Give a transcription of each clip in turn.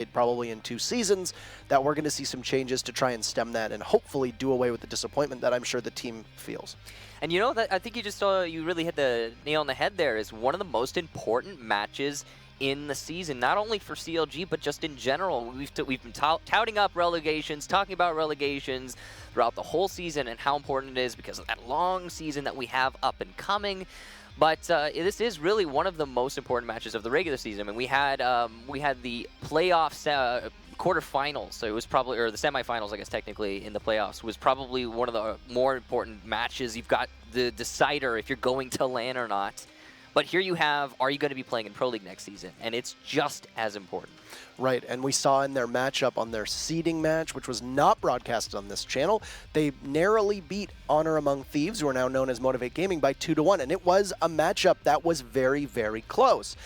played probably in 2 seasons, that we're going to see some changes to try and stem that and hopefully do away with the disappointment that I'm sure the team feels. And you know, that I think you just you really hit the nail on the head there. Is one of the most important matches in the season, not only for CLG, but just in general. We've been touting up relegations, talking about relegations throughout the whole season and how important it is because of that long season that we have up and coming. But this is really one of the most important matches of the regular season. I mean, we had the playoffs, quarterfinals, so it was probably, or the semifinals, I guess technically, in the playoffs, was probably one of the more important matches. You've got the decider if you're going to LAN or not. But here you have, are you going to be playing in Pro League next season? And it's just as important. Right, and we saw in their matchup on their seeding match, which was not broadcasted on this channel, they narrowly beat Honor Among Thieves, who are now known as Motivate Gaming, by 2-1. And it was a matchup that was very, very close.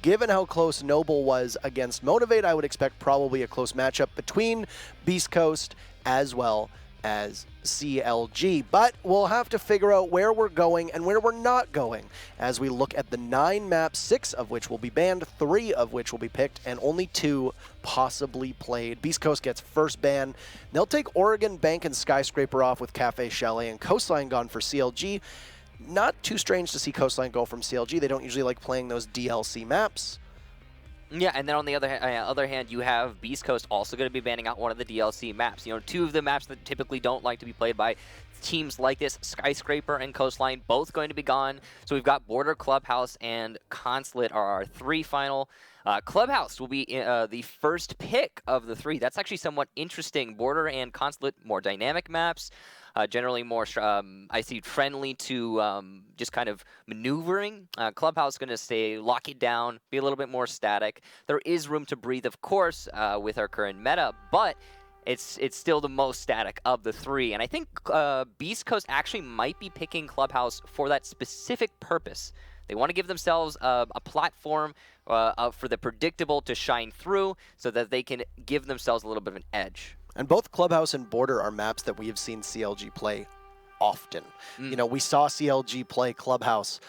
Given how close Noble was against Motivate, I would expect probably a close matchup between Beastcoast as well as CLG. But we'll have to figure out where we're going and where we're not going as we look at the 9 maps, 6 of which will be banned, 3 of which will be picked, and only 2 possibly played. Beastcoast gets first ban. They'll take Oregon, Bank, and Skyscraper off with Cafe Chalet, and Coastline gone for CLG. Not too strange to see Coastline go from CLG. They don't usually like playing those DLC maps. Yeah, and then on the other hand, you have Beastcoast also going to be banning out one of the DLC maps. You know, 2 of the maps that typically don't like to be played by teams like this, Skyscraper and Coastline, both going to be gone. So we've got Border, Clubhouse, and Consulate are our 3 final. Clubhouse will be the first pick of the 3. That's actually somewhat interesting. Border and Consulate, more dynamic maps. Generally more, I see, friendly to just kind of maneuvering. Clubhouse is going to stay, lock it down, be a little bit more static. There is room to breathe, of course, with our current meta, but it's still the most static of the 3. And I think Beastcoast actually might be picking Clubhouse for that specific purpose. They want to give themselves a platform for the predictable to shine through so that they can give themselves a little bit of an edge. And both Clubhouse and Border are maps that we have seen CLG play often. You know, we saw CLG play Clubhouse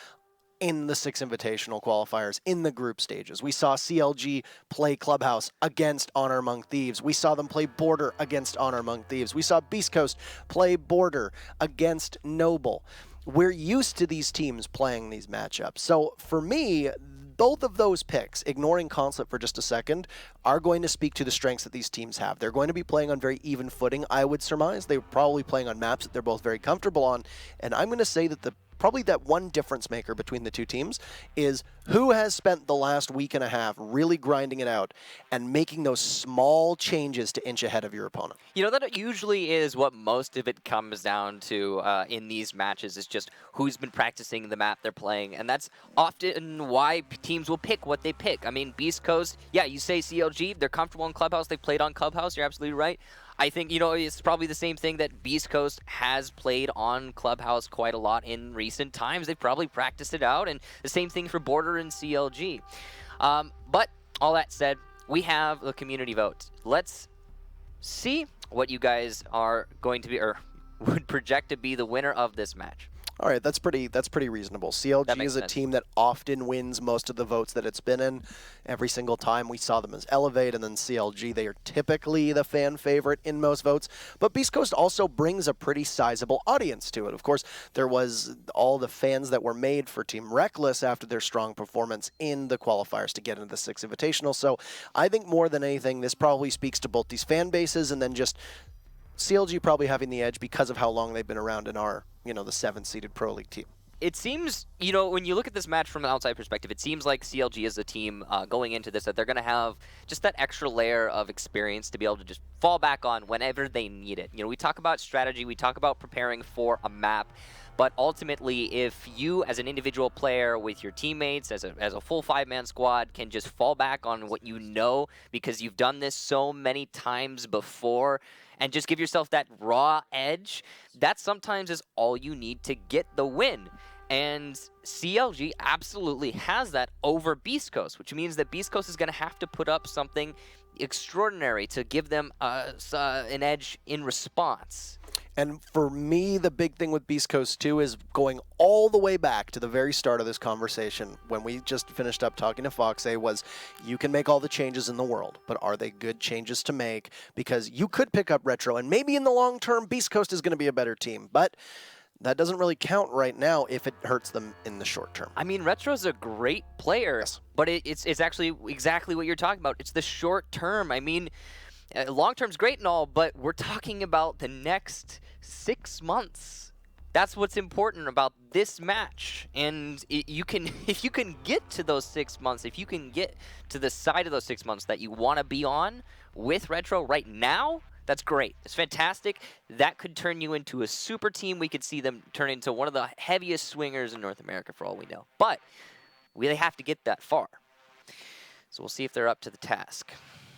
in the 6 Invitational qualifiers, in the group stages. We saw CLG play Clubhouse against Honor Among Thieves. We saw them play Border against Honor Among Thieves. We saw Beastcoast play Border against Noble. We're used to these teams playing these matchups. So for me, both of those picks, ignoring Consulate for just a second, are going to speak to the strengths that these teams have. They're going to be playing on very even footing, I would surmise. They're probably playing on maps that they're both very comfortable on. And I'm going to say that probably that one difference maker between the 2 teams is who has spent the last week and a half really grinding it out and making those small changes to inch ahead of your opponent. You know, that usually is what most of it comes down to in these matches, is just who's been practicing the map they're playing. And that's often why teams will pick what they pick. I mean, Beast Coast, yeah, you say CLG, they're comfortable in Clubhouse, they played on Clubhouse, you're absolutely right. I think, you know, it's probably the same thing that Beastcoast has played on Clubhouse quite a lot in recent times. They've probably practiced it out, and the same thing for Border and CLG. But all that said, we have the community vote. Let's see what you guys are going to be, or would project to be, the winner of this match. All right, that's pretty reasonable. CLG is a team that often wins most of the votes that it's been in. Every single time we saw them as Elevate, and then CLG, they are typically the fan favorite in most votes. But Beast Coast also brings a pretty sizable audience to it. Of course, there was all the fans that were made for Team Reckless after their strong performance in the qualifiers to get into the 6 Invitational. So I think more than anything, this probably speaks to both these fan bases and then just CLG probably having the edge because of how long they've been around in our, you know, the 7-seeded Pro League team. It seems, you know, when you look at this match from an outside perspective, it seems like CLG is a team going into this that they're going to have just that extra layer of experience to be able to just fall back on whenever they need it. You know, we talk about strategy, we talk about preparing for a map, but ultimately, if you as an individual player with your teammates, as a full 5-man squad, can just fall back on what you know because you've done this so many times before, and just give yourself that raw edge, that sometimes is all you need to get the win. And CLG absolutely has that over Beast Coast, which means that Beast Coast is going to have to put up something extraordinary to give them an edge in response. And for me, the big thing with Beast Coast 2 is going all the way back to the very start of this conversation when we just finished up talking to Foxay was you can make all the changes in the world, but are they good changes to make? Because you could pick up Retro, and maybe in the long term, Beast Coast is going to be a better team, but that doesn't really count right now if it hurts them in the short term. I mean, Retro's a great player, Yes. but it's actually exactly what you're talking about. It's the short term. I mean, long term's great and all, but we're talking about the next 6 months. That's what's important about this match. And you can, if you can get to those 6 months, if you can get to the side of those 6 months that you want to be on with Retro right now, that's great. It's fantastic. That could turn you into a super team. We could see them turn into one of the heaviest swingers in North America for all we know. But they have to get that far. So we'll see if they're up to the task.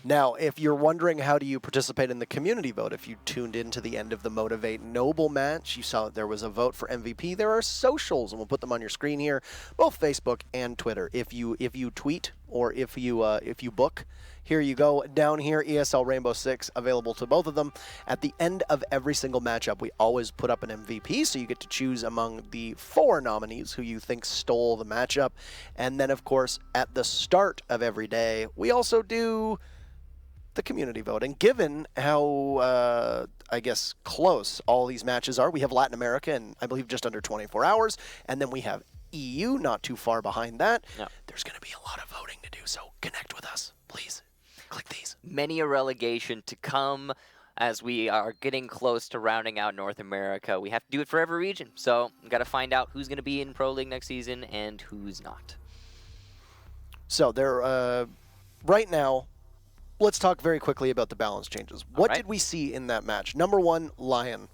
Now, if you're wondering how do you participate in the community vote, if you tuned into the end of the Motivate Noble match, you saw that there was a vote for MVP. There are socials, and we'll put them on your screen here, both Facebook and Twitter. If you tweet or if you book, here you go. Down here, ESL Rainbow Six, available to both of them. At the end of every single matchup, we always put up an MVP, so you get to choose among the 4 nominees who you think stole the matchup. And then, of course, at the start of every day, we also do the community vote. And given how, I guess, close all these matches are, we have Latin America in, I believe, just under 24 hours, and then we have EU not too far behind that. Yep. There's going to be a lot of voting to do, so connect with us, please. Click these. Many a relegation to come as we are getting close to rounding out North America. We have to do it for every region, so we've got to find out who's going to be in Pro League next season and who's not. So there, right now, let's talk very quickly about the balance changes. What did we see in that match? Number 1, Lion.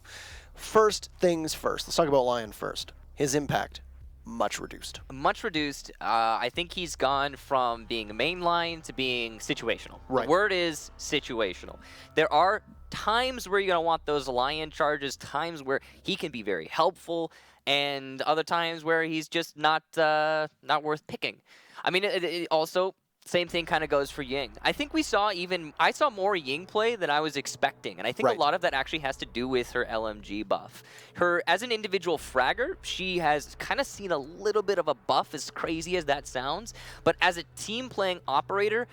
First things first. Let's talk about Lion first. His impact, much reduced. Much reduced. I think he's gone from being a main line to being situational. Right. The word is situational. There are times where you're going to want those Lion charges, times where he can be very helpful, and other times where he's just not worth picking. I mean, it also... Same thing kind of goes for Ying. I think I saw more Ying play than I was expecting, and I think a lot of that actually has to do with her LMG buff. As an individual fragger, she has kind of seen a little bit of a buff, as crazy as that sounds, but as a team playing operator,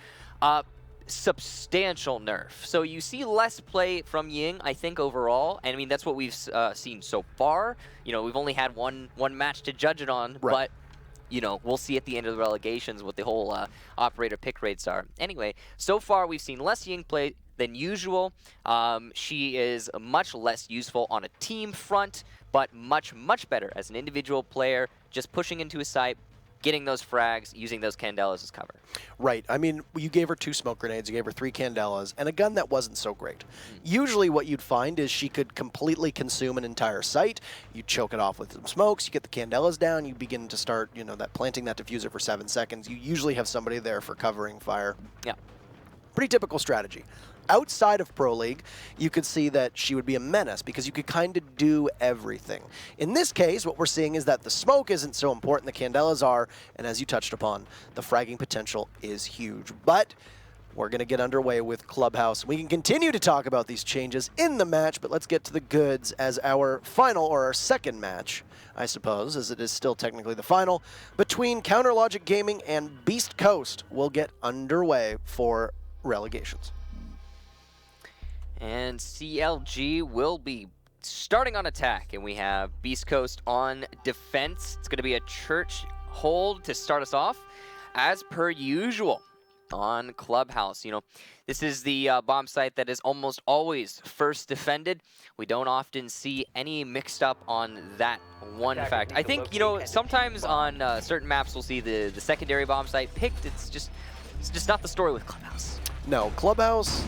substantial nerf. So you see less play from Ying, I think, overall, and I mean, that's what we've seen so far. You know, we've only had one match to judge it on, but you know, we'll see at the end of the relegations what the whole operator pick rates are. Anyway, so far we've seen less Ying play than usual. She is much less useful on a team front, but much, much better as an individual player, just pushing into a site, getting those frags, using those Candelas as cover. Right. I mean, you gave her 2 smoke grenades, you gave her 3 Candelas, and a gun that wasn't so great. Usually what you'd find is she could completely consume an entire site. You choke it off with some smokes, you get the Candelas down, you begin to start, you know, planting that diffuser for 7 seconds. You usually have somebody there for covering fire. Yeah. Pretty typical strategy. Outside of Pro League, you could see that she would be a menace because you could kind of do everything. In this case, what we're seeing is that the smoke isn't so important, the Candelas are, and as you touched upon, the fragging potential is huge. But we're going to get underway with Clubhouse. We can continue to talk about these changes in the match, but let's get to the goods as our final, or our second match, I suppose, as it is still technically the final, between Counter Logic Gaming and Beastcoast will get underway for Relegations. And CLG will be starting on attack, and we have Beastcoast on defense. It's going to be a church hold to start us off, as per usual on Clubhouse. You know, this is the bomb site that is almost always first defended. We don't often see any mixed up on that one fact. I think, you know, sometimes on certain maps we'll see the secondary bomb site picked. It's just not the story with Clubhouse. No, Clubhouse,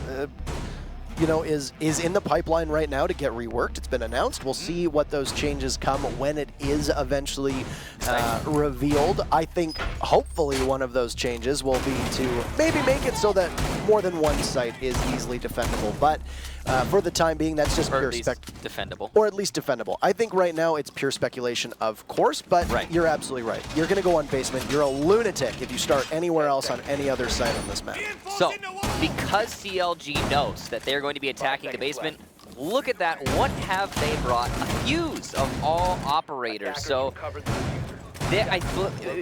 you know, is in the pipeline right now to get reworked. It's been announced. We'll see what those changes come when it is eventually revealed. I think hopefully one of those changes will be to maybe make it so that more than one site is easily defendable. But for the time being, that's just pure defendable. Or at least defendable. I think right now it's pure speculation, of course, but you're absolutely right. You're going to go on basement. You're a lunatic if you start anywhere else on any other site on this map. So, because CLG knows that they're going to be attacking the basement, look at that. What have they brought? A fuse of all operators. So,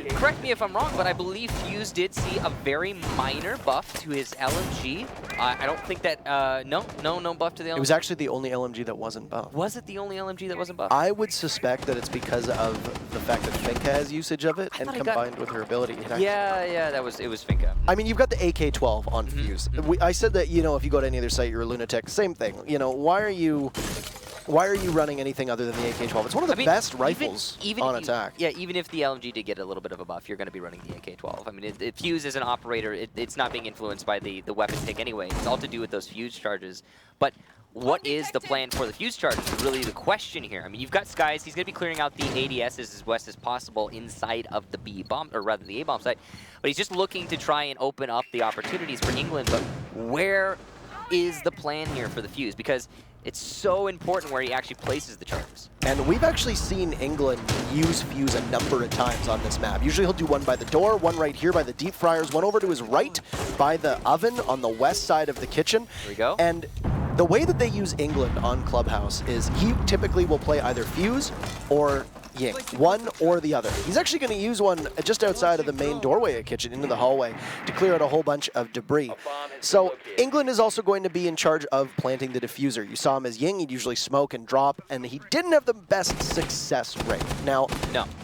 correct me if I'm wrong, but I believe Fuse did see a very minor buff to his LMG. I don't think that, no buff to the LMG. It was actually the only LMG that wasn't buffed. Was it the only LMG that wasn't buffed? I would suspect that it's because of the fact that Finka has usage of it, and combined with her ability. Yeah, it was Finka. I mean, you've got the AK-12 on Fuse. I said that, you know, if you go to any other site, you're a lunatic. Same thing. You know, why are you running anything other than the AK-12? It's one of the best rifles on attack. Yeah, even if the LMG did get a little bit of a buff, you're going to be running the AK-12. I mean, Fuse as an operator, it's not being influenced by the weapon pick anyway. It's all to do with those Fuse charges. But what is the plan for the Fuse charges is really the question here. I mean, you've got Skies. He's going to be clearing out the ADSs as west as possible inside of the B bomb, or rather the A bomb site. But he's just looking to try and open up the opportunities for England. But where is the plan here for the Fuse? Because it's so important where he actually places the charges. And we've actually seen England use Fuse a number of times on this map. Usually he'll do one by the door, one right here by the deep fryers, one over to his right by the oven on the west side of the kitchen. There we go. And the way that they use England on Clubhouse is he typically will play either Fuse or Ying, one or the other. He's actually going to use one just outside of the main doorway of kitchen into the hallway to clear out a whole bunch of debris. So England is also going to be in charge of planting the diffuser. You saw him as Ying, he'd usually smoke and drop, and he didn't have the best success rate. Now,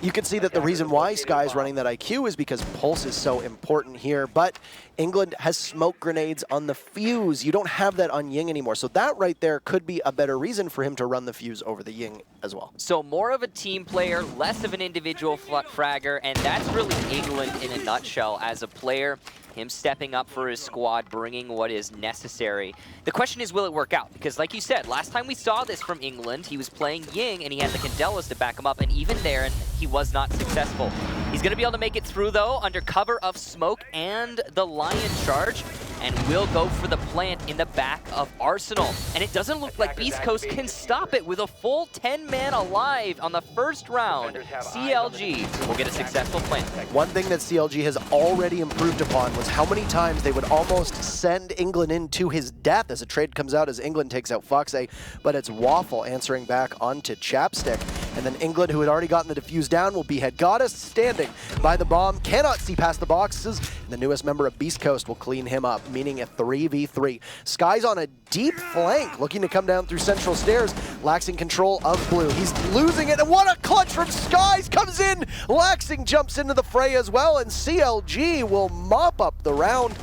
you can see that the reason why Sky's running that IQ is because Pulse is so important here, but England has smoke grenades on the Fuse. You don't have that on Ying anymore, so that right there could be a better reason for him to run the Fuse over the Ying as well. So more of a team player, less of an individual fragger, and that's really England in a nutshell as a player. Him stepping up for his squad, bringing what is necessary. The question is, will it work out? Because like you said, last time we saw this from England, he was playing Ying and he had the Candelas to back him up, and even there, he was not successful. He's going to be able to make it through, though, under cover of smoke and the Lion charge, and will go for the plant in the back of Arsenal. And it doesn't look like Beastcoast can stop it with a full 10-man alive on the first round. CLG will get a successful plant. One thing that CLG has already improved upon was how many times they would almost send England into his death as a trade comes out as England takes out Foxay, but it's Waffle answering back onto Chapstick. And then England, who had already gotten the defuse down, will behead Goddess, standing by the bomb, cannot see past the boxes, and the newest member of Beastcoast will clean him up, meaning a 3v3. Sky's on a deep flank, looking to come down through central stairs, Laxing control of blue. He's losing it, and what a clutch from Skies comes in! Laxing jumps into the fray as well, and CLG will mop up the round.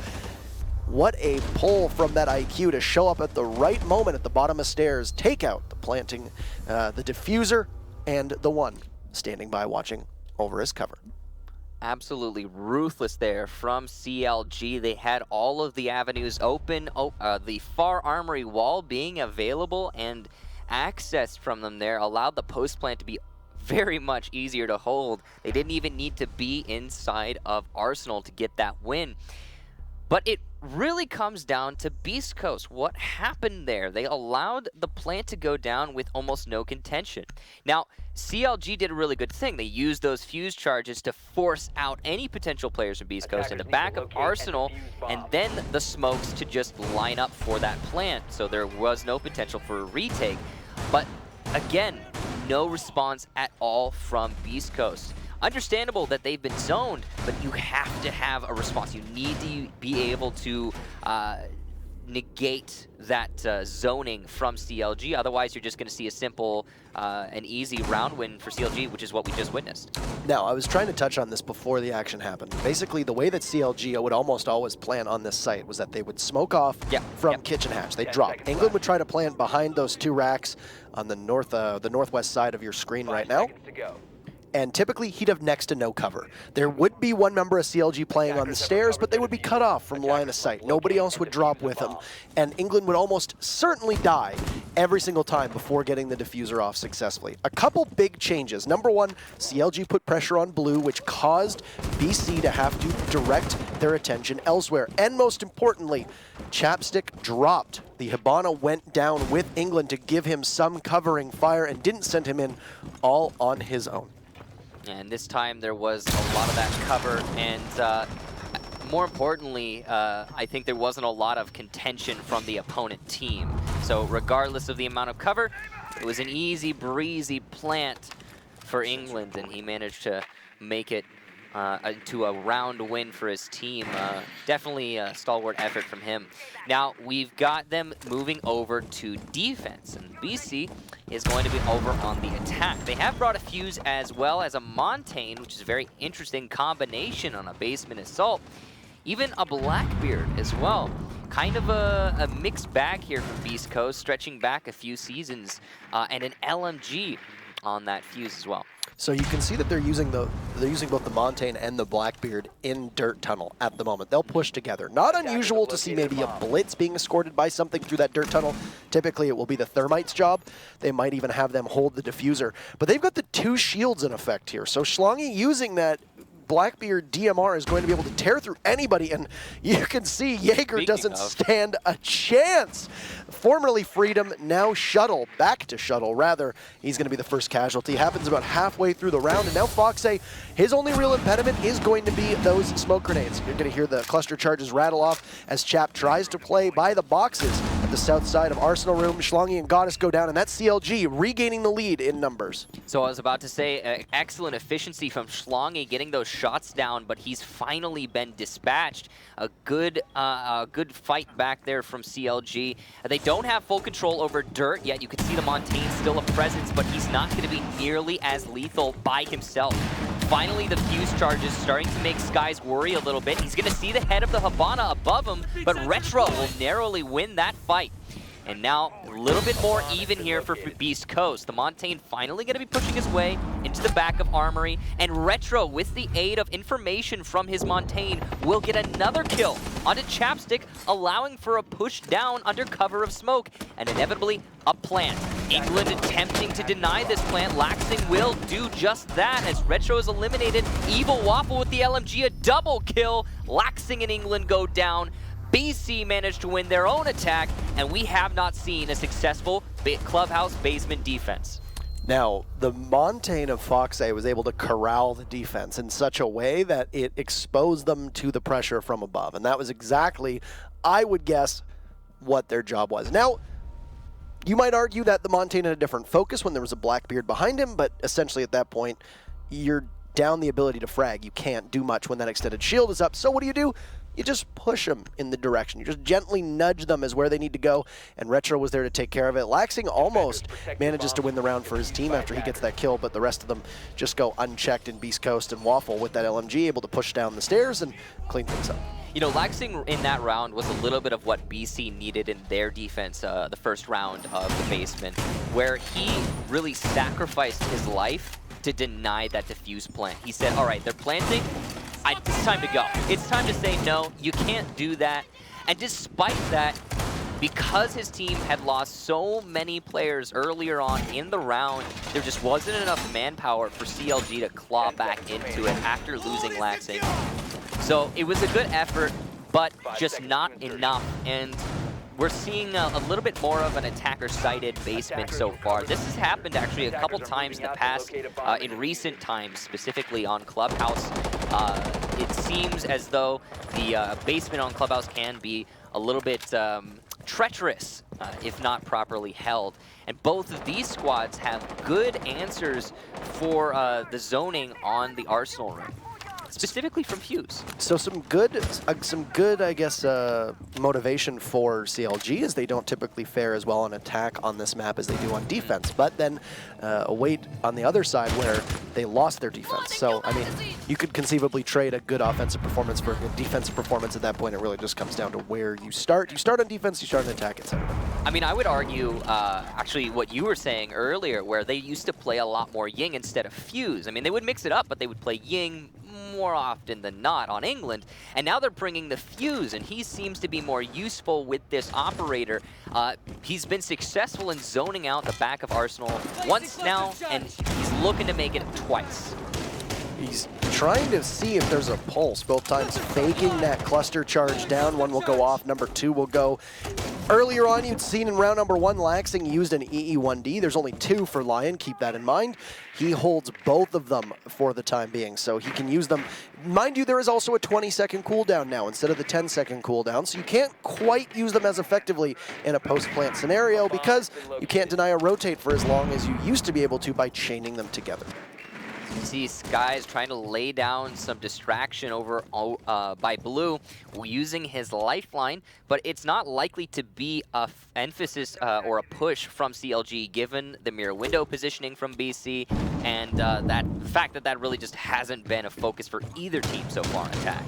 What a pull from that IQ to show up at the right moment at the bottom of stairs, take out the planting, the diffuser, and the one standing by watching over his cover. Absolutely ruthless there from CLG. They had all of the avenues open, the far armory wall being available and access from them there allowed the post plant to be very much easier to hold. They didn't even need to be inside of Arsenal to get that win. But it really comes down to Beastcoast. What happened there? They allowed the plant to go down with almost no contention. Now, CLG did a really good thing. They used those fuse charges to force out any potential players from Beastcoast in the back of Arsenal, and then the smokes to just line up for that plant. So there was no potential for a retake. But again, no response at all from Beastcoast. Understandable that they've been zoned, but you have to have a response. You need to be able to negate that zoning from CLG. Otherwise, you're just going to see a simple and easy round win for CLG, which is what we just witnessed. Now, I was trying to touch on this before the action happened. Basically, the way that CLG would almost always plan on this site was that they would smoke off from kitchen hatch. They'd drop. England would try to plant behind those two racks on the northwest side of your screen right now. And typically, he'd have next to no cover. There would be one member of CLG playing on the stairs, but they would be cut off from line of sight. Nobody else would drop with him. And England would almost certainly die every single time before getting the diffuser off successfully. A couple big changes. Number one, CLG put pressure on blue, which caused BC to have to direct their attention elsewhere. And most importantly, Chapstick dropped. The Hibana went down with England to give him some covering fire and didn't send him in all on his own. And this time there was a lot of that cover, and more importantly, I think there wasn't a lot of contention from the opponent team. So regardless of the amount of cover, it was an easy breezy plant for England, and he managed to make it to a round win for his team. Definitely a stalwart effort from him. Now we've got them moving over to defense, and BC is going to be over on the attack. They have brought a Fuse as well as a Montaigne, which is a very interesting combination on a basement assault. Even a Blackbeard as well. Kind of a mixed bag here from Beastcoast, stretching back a few seasons, and an LMG on that Fuse as well. So you can see that they're using both the Montaigne and the Blackbeard in Dirt Tunnel at the moment. They'll push together. Not unusual to see maybe a Blitz being escorted by something through that Dirt Tunnel. Typically it will be the Thermite's job. They might even have them hold the diffuser. But they've got the 2 shields in effect here. So Schlongi using that Blackbeard DMR is going to be able to tear through anybody, and you can see Jaeger doesn't stand a chance. Formerly Freedom, now Shuttle, back to Shuttle rather. He's going to be the first casualty. Happens about halfway through the round, and now Foxay, his only real impediment is going to be those smoke grenades. You're going to hear the cluster charges rattle off as Chap tries to play by the boxes at the south side of Arsenal Room. Schlongi and Goddess go down, and that's CLG regaining the lead in numbers. So I was about to say, excellent efficiency from Schlongi getting those shots down, but he's finally been dispatched. A good fight back there from CLG. They don't have full control over Dirt yet. You can see the Montaigne still a presence, but he's not going to be nearly as lethal by himself. Finally, the Fuse charge is starting to make Skies worry a little bit. He's going to see the head of the Habana above him, but Retro will narrowly win that fight. And now a little bit more even here for Beastcoast. The Montaigne finally going to be pushing his way into the back of Armory, and Retro, with the aid of information from his Montaigne, will get another kill onto Chapstick, allowing for a push down under cover of smoke, and inevitably a plant. England attempting to deny this plant. Laxing will do just that as Retro is eliminated. Evil Waffle with the LMG, a double kill. Laxing and England go down. BC managed to win their own attack, and we have not seen a successful clubhouse basement defense. Now, the Montaigne of Foxay was able to corral the defense in such a way that it exposed them to the pressure from above, and that was exactly, I would guess, what their job was. Now, you might argue that the Montaigne had a different focus when there was a Blackbeard behind him, but essentially at that point, you're down the ability to frag. You can't do much when that extended shield is up, so what do? You just push them in the direction. You just gently nudge them as where they need to go, and Retro was there to take care of it. Laxing almost manages to win the round for his team after he gets that kill, but the rest of them just go unchecked in Beastcoast, and Waffle with that LMG able to push down the stairs and clean things up. You know, Laxing in that round was a little bit of what BC needed in their defense the first round of the basement, where he really sacrificed his life to deny that defuse plant. He said, all right, they're planting, it's time to go. It's time to say no, you can't do that. And despite that, because his team had lost so many players earlier on in the round, there just wasn't enough manpower for CLG to claw back into it after losing Laxing. So it was a good effort, but just not enough. And we're seeing a little bit more of an attacker-sided basement so far. This has happened actually a couple times in the past, in recent times, specifically on Clubhouse. It seems as though the basement on Clubhouse can be a little bit treacherous, if not properly held. And both of these squads have good answers for the zoning on the Arsenal room, specifically from Fuse. So some good, I guess, motivation for CLG is they don't typically fare as well on attack on this map as they do on defense. But then await on the other side where they lost their defense. So, I mean, you could conceivably trade a good offensive performance for a good defensive performance. At that point, it really just comes down to where you start. You start on defense, you start on attack, etc. I mean, I would argue, actually, what you were saying earlier, where they used to play a lot more Ying instead of Fuse. I mean, they would mix it up, but they would play Ying more often than not on England, and now they're bringing the Fuse, and he seems to be more useful with this operator. He's been successful in zoning out the back of Arsenal once now, and he's looking to make it twice. He's trying to see if there's a pulse, both times faking that cluster charge down. One will go off, number two will go Earlier on, you'd seen in round number 1, Laxing used an EE1D. There's only 2 for Lion, keep that in mind. He holds both of them for the time being, so he can use them. Mind you, there is also a 20-second cooldown now instead of the 10-second cooldown, so you can't quite use them as effectively in a post-plant scenario because you can't deny a rotate for as long as you used to be able to by chaining them together. You see Sky's trying to lay down some distraction over by Blue using his lifeline, but it's not likely to be a emphasis or a push from CLG given the mirror window positioning from BC and the fact that that really just hasn't been a focus for either team so far in attack.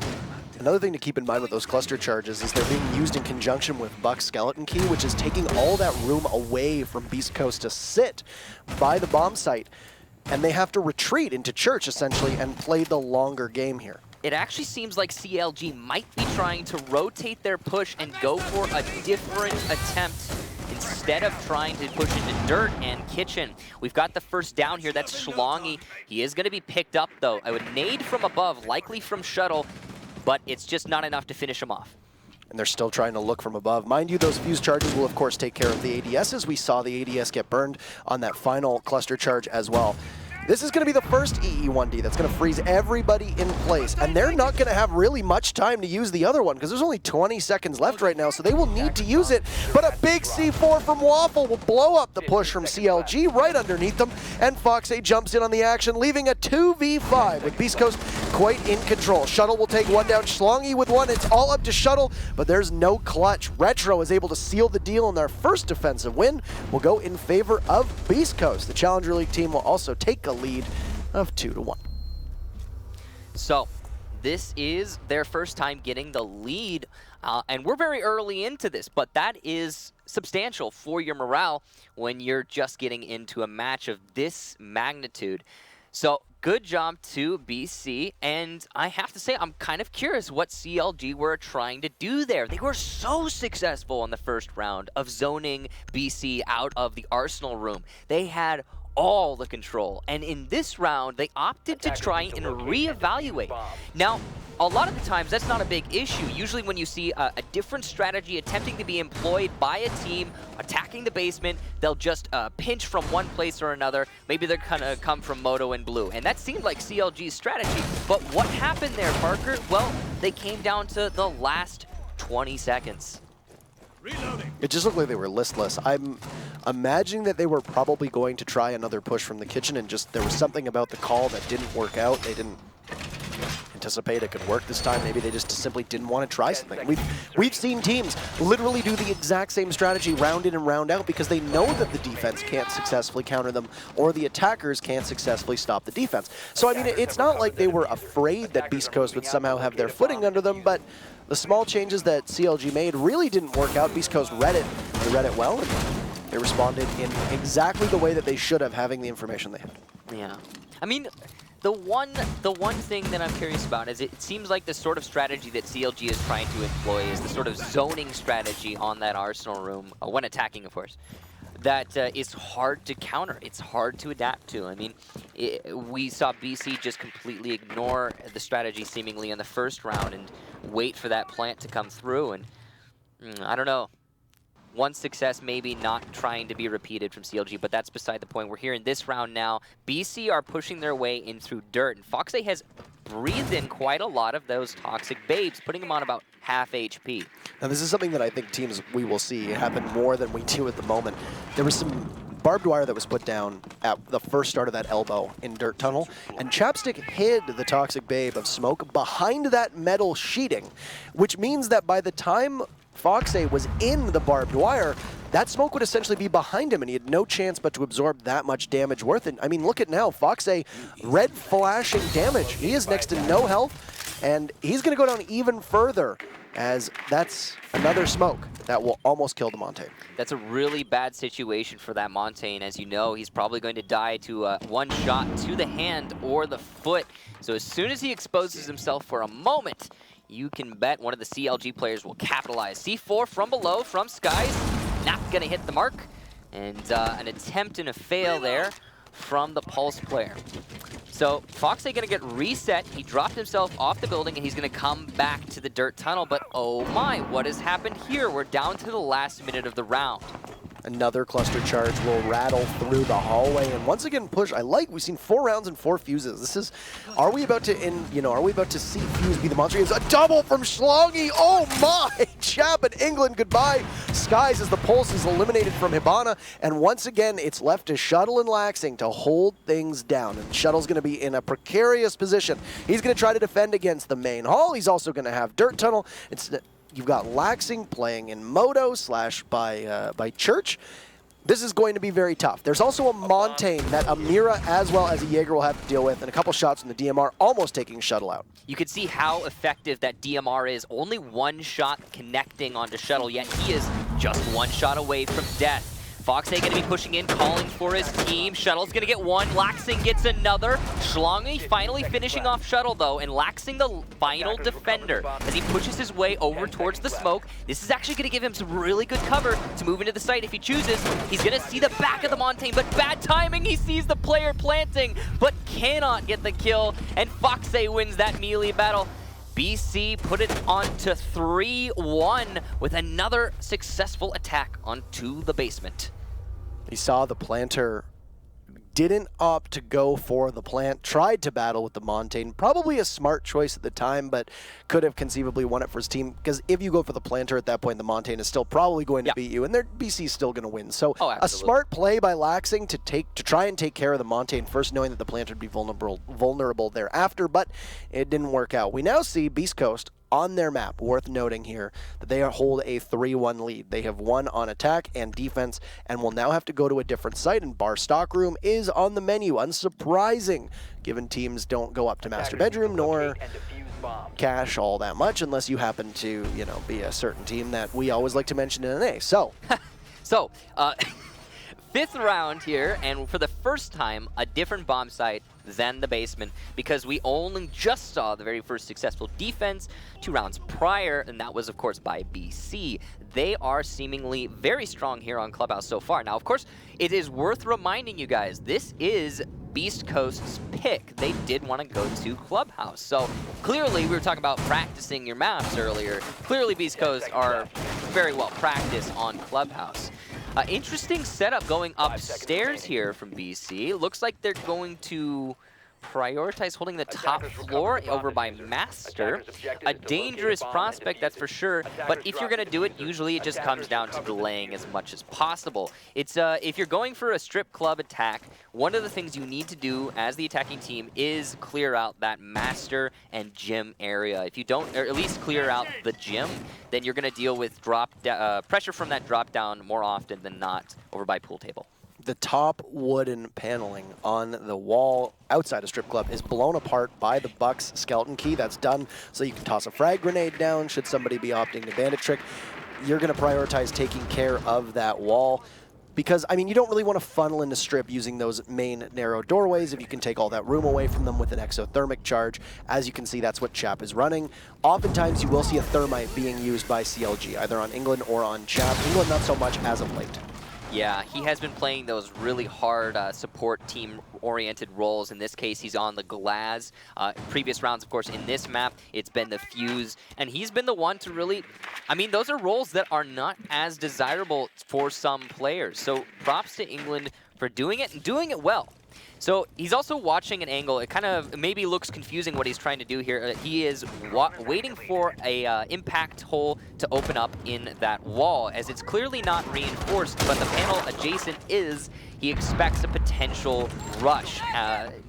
Another thing to keep in mind with those cluster charges is they're being used in conjunction with Buck's skeleton key, which is taking all that room away from Beastcoast to sit by the bomb site. And they have to retreat into church, essentially, and play the longer game here. It actually seems like CLG might be trying to rotate their push and go for a different attempt instead of trying to push into Dirt and Kitchen. We've got the first down here. That's Schlongy. He is going to be picked up, though. I would nade from above, likely from Shuttle, but it's just not enough to finish him off. And they're still trying to look from above. Mind you, those fuse charges will, of course, take care of the ADSs. We saw the ADS get burned on that final cluster charge as well. This is going to be the first EE1D that's going to freeze everybody in place, and they're not going to have really much time to use the other one because there's only 20 seconds left right now, so they will need to use it. But a big C4 from Waffle will blow up the push from CLG right underneath them, and Foxay jumps in on the action, leaving a 2v5 with Beastcoast quite in control. Shuttle will take one down, Schlongy with one. It's all up to Shuttle, but there's no clutch. Retro is able to seal the deal, and their first defensive win will go in favor of Beastcoast. The Challenger League team will also take a lead of 2-1. So this is their first time getting the lead, and we're very early into this, but that is substantial for your morale when you're just getting into a match of this magnitude. So good job to BC, and I have to say I'm kind of curious what CLG were trying to do there. They were so successful in the first round of zoning BC out of the Arsenal room. They had all the control, and in this round they opted to try and reevaluate. Now, a lot of the times that's not a big issue. Usually when you see a different strategy attempting to be employed by a team attacking the basement, they'll just pinch from one place or another. Maybe they're gonna come from Moto and Blue, and that seemed like CLG's strategy. But what happened there, Parker? Well, they came down to the last 20 seconds. It just looked like they were listless. I'm imagining that they were probably going to try another push from the kitchen, and just there was something about the call that didn't work out. They didn't anticipate it could work this time. Maybe they just simply didn't want to try something. We've seen teams literally do the exact same strategy round in and round out because they know that the defense can't successfully counter them or the attackers can't successfully stop the defense. So I mean, it's not like they were afraid that Beastcoast would somehow have their footing under them, but the small changes that CLG made really didn't work out. Beastcoast read it. They read it well, and they responded in exactly the way that they should have, having the information they had. Yeah. I mean, the one thing that I'm curious about is it seems like the sort of strategy that CLG is trying to employ is the sort of zoning strategy on that Arsenal room, when attacking, of course, that is hard to counter. It's hard to adapt to. I mean, we saw BC just completely ignore the strategy seemingly in the first round and wait for that plant to come through, and I don't know. One success maybe not trying to be repeated from CLG, but that's beside the point. We're here in this round now. BC are pushing their way in through Dirt, and Foxay has breathed in quite a lot of those toxic babes, putting them on about half HP. Now this is something that I think teams we will see happen more than we do at the moment. There was some barbed wire that was put down at the first start of that elbow in Dirt Tunnel, and Chapstick hid the toxic babe of smoke behind that metal sheeting, which means that by the time Foxay was in the barbed wire, that smoke would essentially be behind him, and he had no chance but to absorb that much damage worth it. I mean, look at now, Foxay, red flashing damage. He is next to no health, and he's going to go down even further, as that's another smoke that will almost kill the Montaigne. That's a really bad situation for that Montaigne. As you know, he's probably going to die to one shot to the hand or the foot. So as soon as he exposes himself for a moment, you can bet one of the CLG players will capitalize. C4 from below, from Skies, not gonna hit the mark. And an attempt and a fail there from the Pulse player. So Foxy going to get reset. He dropped himself off the building, and he's going to come back to the dirt tunnel. But oh my, what has happened here? We're down to the last minute of the round. Another cluster charge will rattle through the hallway and once again push. We've seen 4 rounds and 4 fuses. This is, are we about to see Fuse be the monster? It's a double from Schlongy. Oh my! Chap and England goodbye. Skies as the Pulse is eliminated from Hibana, and once again it's left to Shuttle and Laxing to hold things down. And Shuttle's going to be in a precarious position. He's going to try to defend against the main hall. He's also going to have dirt tunnel. You've got Laxing playing in Moto / by Church. This is going to be very tough. There's also a Montaigne that Amira as well as a Jaeger will have to deal with, and a couple shots from the DMR almost taking Shuttle out. You can see how effective that DMR is. Only 1 shot connecting onto Shuttle, yet he is just 1 shot away from death. Foxy going to be pushing in, calling for his team. Shuttle's going to get 1. Laxing gets another. Schlongy finally finishing off Shuttle, though, and Laxing the final defender as he pushes his way over towards the smoke. This is actually going to give him some really good cover to move into the site if he chooses. He's going to see the back of the Montaigne, but bad timing. He sees the player planting, but cannot get the kill, and Foxy wins that melee battle. BC put it on to 3-1 with another successful attack onto the basement. He saw the planter, didn't opt to go for the plant, tried to battle with the Montaigne. Probably a smart choice at the time, but could have conceivably won it for his team. Because if you go for the planter at that point, the Montaigne is still probably going to beat you, and BC's still going to win. So a smart play by Laxing to try and take care of the Montaigne first, knowing that the planter would be vulnerable thereafter, but it didn't work out. We now see Beastcoast on their map, worth noting here, that they hold a 3-1 lead. They have won on attack and defense, and will now have to go to a different site, and Bar Stockroom is on the menu. Unsurprising, given teams don't go up to Master Bedroom, nor cash all that much, unless you happen to, be a certain team that we always like to mention in NA. So, 5th round here, and for the first time, a different bomb site than the basement, because we only just saw the very first successful defense 2 rounds prior, and that was, of course, by BC. They are seemingly very strong here on Clubhouse so far. Now, of course, it is worth reminding you guys, this is Beastcoast's pick. They did want to go to Clubhouse. So clearly, we were talking about practicing your maps earlier. Clearly, Beastcoast are very well practiced on Clubhouse. Interesting setup going upstairs here from BC. Looks like they're going to prioritize holding the top floor over by Master. A dangerous prospect, that's for sure, but if you're going to do it, usually it just comes down to delaying as much as possible. It's if you're going for a strip club attack, one of the things you need to do as the attacking team is clear out that Master and gym area. If you don't, or at least clear out the gym, then you're going to deal with pressure from that drop down more often than not over by pool table. The top wooden paneling on the wall outside a strip club is blown apart by the Bucks skeleton key. That's done so you can toss a frag grenade down should somebody be opting to bandit trick. You're going to prioritize taking care of that wall because, I mean, you don't really want to funnel into strip using those main narrow doorways if you can take all that room away from them with an exothermic charge. As you can see, that's what Chap is running. Oftentimes, you will see a thermite being used by CLG, either on England or on Chap. England, not so much as of late. Yeah, he has been playing those really hard support team-oriented roles. In this case, he's on the Glaz. Previous rounds, of course, in this map, it's been the Fuse. And he's been the one to really... I mean, those are roles that are not as desirable for some players. So props to England for doing it and doing it well. So he's also watching an angle. It kind of maybe looks confusing what he's trying to do here. He is waiting for a impact hole to open up in that wall, as it's clearly not reinforced, but the panel adjacent is. He expects a potential rush,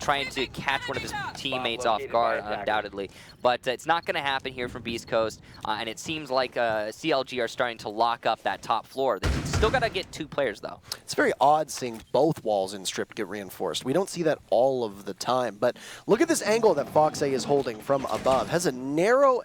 trying to catch one of his teammates off guard, undoubtedly. But it's not going to happen here from Beastcoast, and it seems like CLG are starting to lock up that top floor. They've still got to get 2 players, though. It's very odd seeing both walls in Strip get reinforced. We don't see that all of the time, but look at this angle that Foxy is holding from above. Has a narrow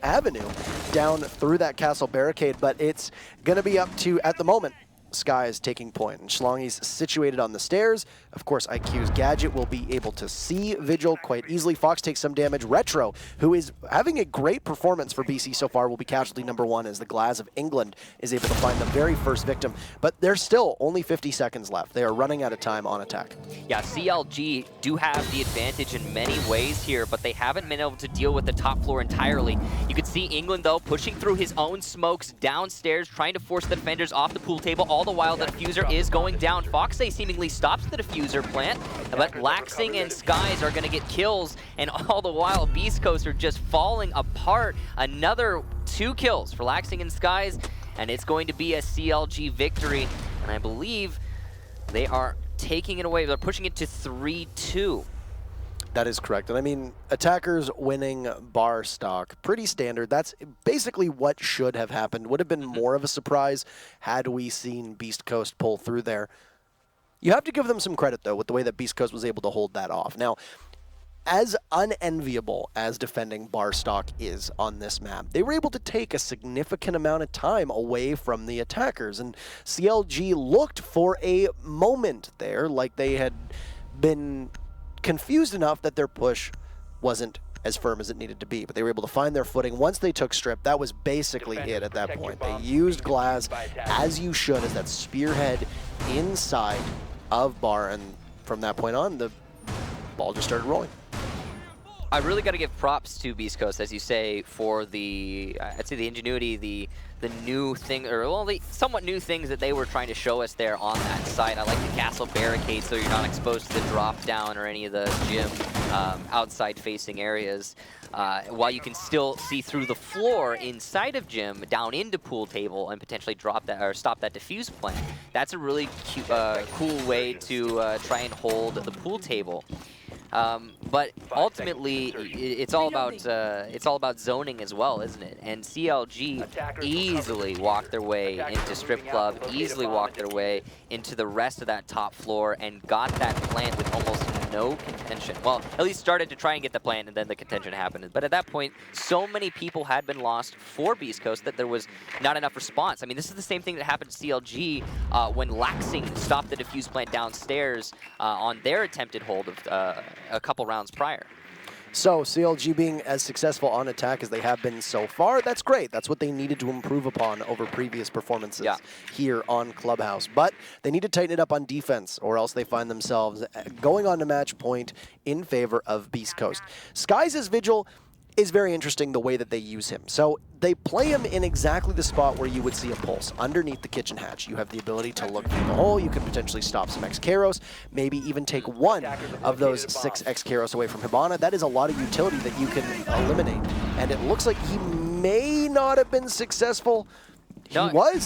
avenue down through that castle barricade, but it's going to be up to, at the moment, Skies taking point, and Schlongi's situated on the stairs. Of course, IQ's Gadget will be able to see Vigil quite easily. Fox takes some damage. Retro, who is having a great performance for BC so far, will be casualty number 1 as the Glaz of England is able to find the very first victim. But there's still only 50 seconds left. They are running out of time on attack. Yeah, CLG do have the advantage in many ways here, but they haven't been able to deal with the top floor entirely. You can see England, though, pushing through his own smokes downstairs, trying to force the defenders off the pool table. All the while, the diffuser is going down. Fox seemingly stops the diffuser plant, but Laxing and Skies are going to get kills, and all the while, Beastcoast are just falling apart. Another 2 kills for Laxing and Skies, and it's going to be a CLG victory, and I believe they are taking it away. They're pushing it to 3-2. That is correct. And I mean, attackers winning bar stock, pretty standard. That's basically what should have happened. Would have been more of a surprise had we seen Beastcoast pull through there. You have to give them some credit, though, with the way that Beastcoast was able to hold that off. Now, as unenviable as defending bar stock is on this map, they were able to take a significant amount of time away from the attackers. And CLG looked for a moment there, like they had been confused enough that their push wasn't as firm as it needed to be, but they were able to find their footing. Once they took strip, that was basically it at that point. They used Glaz as you should, as that spearhead inside of bar, and from that point on, the ball just started rolling. I really got to give props to Beastcoast, as you say, for the, I'd say the ingenuity, the new thing, or well, the somewhat new things that they were trying to show us there on that site. I like the castle barricade, so you're not exposed to the drop down or any of the gym outside facing areas, while you can still see through the floor inside of gym down into pool table and potentially drop that or stop that diffuse plant. That's a really cute, cool way to try and hold the pool table. But ultimately, it's all about zoning as well, isn't it? And CLG easily walked their way into Strip Club, easily walked their way into the rest of that top floor, and got that plant with almost no contention. Well, at least started to try and get the plant, and then the contention happened. But at that point, so many people had been lost for Beastcoast that there was not enough response. I mean, this is the same thing that happened to CLG when Laxing stopped the diffuse plant downstairs on their attempted hold of a couple rounds prior. So CLG being as successful on attack as they have been so far, that's great. That's what they needed to improve upon over previous performances here on Clubhouse. But they need to tighten it up on defense, or else they find themselves going on to match point in favor of Beastcoast. Skies' Vigil is very interesting the way that they use him. So they play him in exactly the spot where you would see a pulse, underneath the kitchen hatch. You have the ability to look through the hole. You can potentially stop some X-Karos, maybe even take one of those 6 X-Karos away from Hibana. That is a lot of utility that you can eliminate. And it looks like he may not have been successful. He was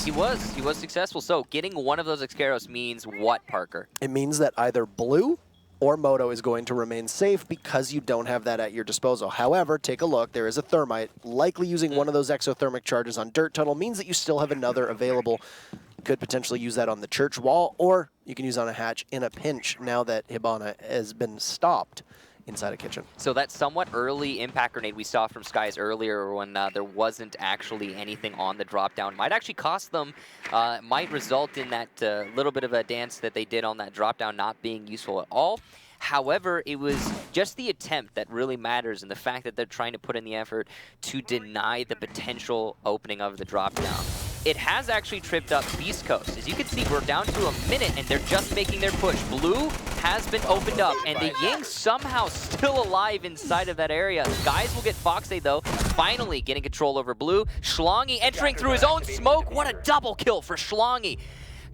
successful. So getting one of those X-Karos means what, Parker? It means that either blue or Moto is going to remain safe because you don't have that at your disposal. However, take a look. There is a Thermite. Likely using one of those exothermic charges on Dirt Tunnel means that you still have another available. You could potentially use that on the church wall, or you can use on a hatch in a pinch now that Hibana has been stopped inside a kitchen. So that somewhat early impact grenade we saw from Skies earlier when there wasn't actually anything on the drop down might actually cost them, might result in that little bit of a dance that they did on that drop down not being useful at all. However, it was just the attempt that really matters, and the fact that they're trying to put in the effort to deny the potential opening of the drop down. It has actually tripped up Beastcoast. As you can see, we're down to a minute, and they're just making their push. Blue has been opened up, and the Ying somehow still alive inside of that area. Guys will get Foxay, though, finally getting control over Blue. Schlongi entering through his own smoke. What a double kill for Schlongi.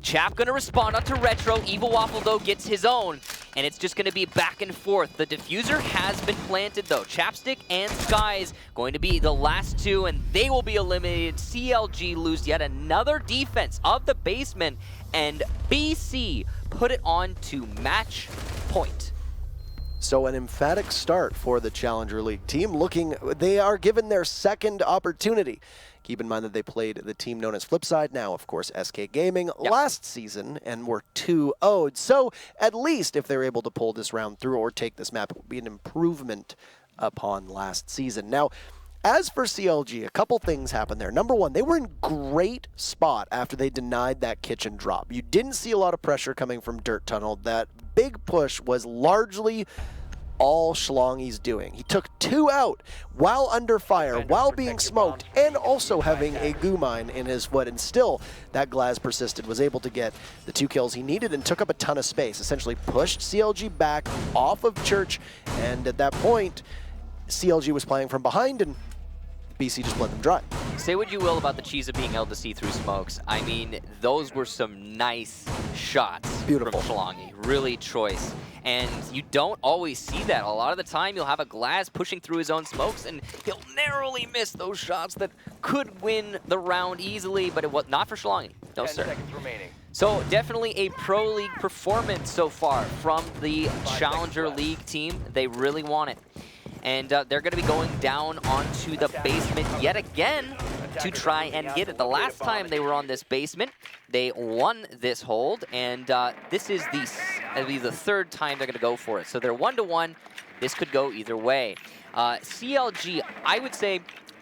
Chap gonna respond onto Retro. Evil Waffle, though, gets his own, and it's just gonna be back and forth. The diffuser has been planted, though. Chapstick and Skies going to be the last two, and they will be eliminated. CLG lose yet another defense of the basement, and BC put it on to match point. So an emphatic start for the Challenger League team. They are given their second opportunity. Keep in mind that they played the team known as Flipside, now of course SK Gaming, last season, and were 2-0'd. So at least if they're able to pull this round through or take this map, it will be an improvement upon last season. Now, As for CLG, a couple things happened there. Number one, they were in great spot after they denied that kitchen drop. You didn't see a lot of pressure coming from Dirt Tunnel. That big push was largely all Schlongi's doing. He took 2 out while under fire, while being smoked, and also having a goo mine in his foot, and still that Glaz persisted, was able to get the 2 kills he needed and took up a ton of space, essentially pushed CLG back off of Church, and at that point, CLG was playing from behind, and BC just let them dry. Say what you will about the Cheesa being able to see through smokes. I mean, those were some nice shots. Beautiful. From Schlongi. Really choice. And you don't always see that. A lot of the time, you'll have a Glaz pushing through his own smokes, and he'll narrowly miss those shots that could win the round easily, but it was not for Schlongi. No, 10 sir. seconds remaining. So definitely a Pro League performance so far from the Challenger League team. They really want it. And they're going to be going down onto the basement yet again to try and get it. The last time they were on this basement, they won this hold, and this is the third time they're going to go for it. So they're 1-1. This could go either way. CLG, I would say,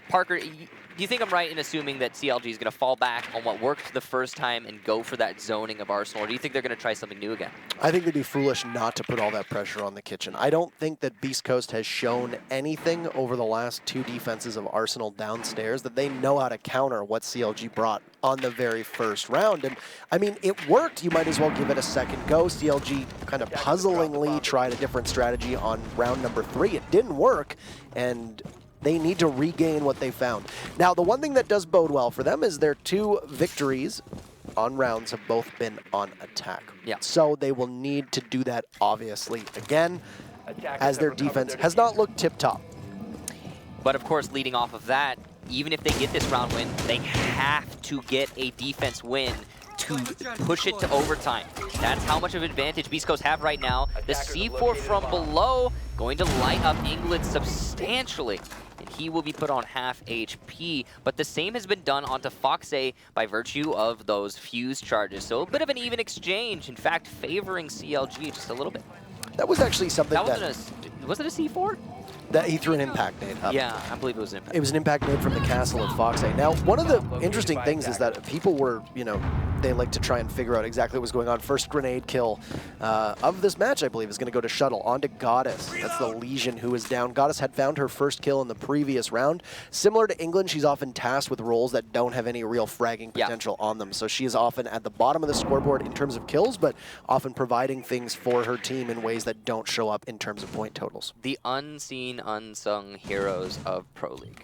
Parker, do you think I'm right in assuming that CLG is going to fall back on what worked the first time and go for that zoning of Arsenal, or do you think they're going to try something new again? I think they'd be foolish not to put all that pressure on the kitchen. I don't think that Beastcoast has shown anything over the last 2 defenses of Arsenal downstairs that they know how to counter what CLG brought on the very first round. And, I mean, it worked. You might as well give it a second go. CLG kind of puzzlingly tried a different strategy on round number 3. It didn't work, and they need to regain what they found. Now, the one thing that does bode well for them is their 2 victories on rounds have both been on attack. Yeah. So they will need to do that, obviously, again, as their defense has not looked tip-top. But of course, leading off of that, even if they get this round win, they have to get a defense win to push it to overtime. That's how much of an advantage Beastcoast have right now. The C4 from below going to light up England substantially, and he will be put on half HP. But the same has been done onto Foxay by virtue of those fuse charges. So a bit of an even exchange, in fact, favoring CLG just a little bit. That was actually something was it a C4? That he threw an impact nade up. Yeah, I believe it was an impact. It was an impact nade from the castle of Foxay. Now, one of the interesting things is that people were, you know, they like to try and figure out exactly what was going on. First grenade kill of this match, I believe, is going to go to Shuttle, onto Goddess. That's the Legion who is down. Goddess had found her first kill in the previous round. Similar to England, she's often tasked with roles that don't have any real fragging potential on them. So she is often at the bottom of the scoreboard in terms of kills, but often providing things for her team in ways that don't show up in terms of point totals. The unseen, unsung heroes of Pro League.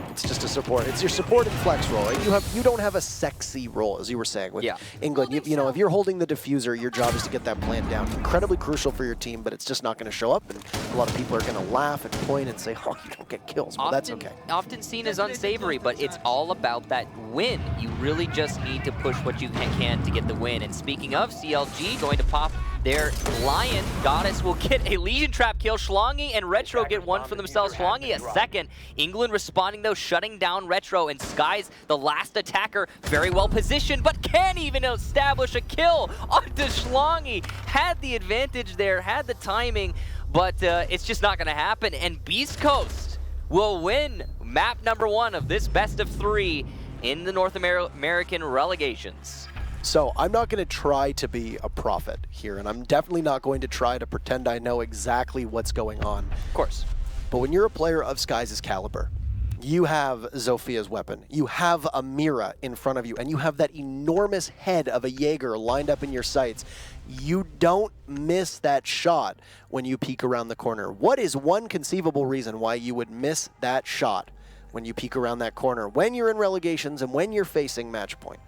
It's just a support. It's your support and flex role. And you don't have a sexy role, as you were saying with England. You know, if you're holding the diffuser, your job is to get that plant down. Incredibly crucial for your team, but it's just not going to show up. And a lot of people are going to laugh and point and say, "Oh, you don't get kills." Well, that's okay. Often seen as unsavory, but it's all about that win. You really just need to push what you can to get the win. And speaking of CLG, going to pop their Lion. Goddess will get a Legion Trap kill. Schlongi and Retro get one for themselves. Schlongi a second. England responding though, shutting down Retro, and Sky's the last attacker, very well positioned, but can't even establish a kill onto Schlongi. Had the advantage there, had the timing, but it's just not gonna happen. And Beastcoast will win map number 1 of this best of 3 in the North American Relegations. So I'm not going to try to be a prophet here, and I'm definitely not going to try to pretend I know exactly what's going on. Of course. But when you're a player of Skies' caliber, you have Zophia's weapon, you have a Mira in front of you, and you have that enormous head of a Jaeger lined up in your sights. You don't miss that shot when you peek around the corner. What is one conceivable reason why you would miss that shot when you peek around that corner, when you're in relegations and when you're facing match point?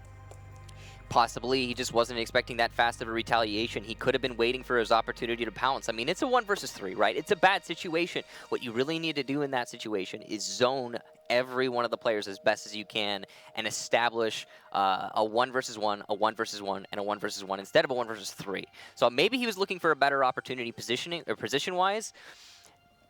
Possibly he just wasn't expecting that fast of a retaliation. He could have been waiting for his opportunity to pounce. I mean, it's a 1 versus 3, right? It's a bad situation. What you really need to do in that situation is zone every one of the players as best as you can and establish a 1 versus 1, a 1 versus 1, and a 1 versus 1 instead of a 1 versus 3. So maybe he was looking for a better opportunity position-wise.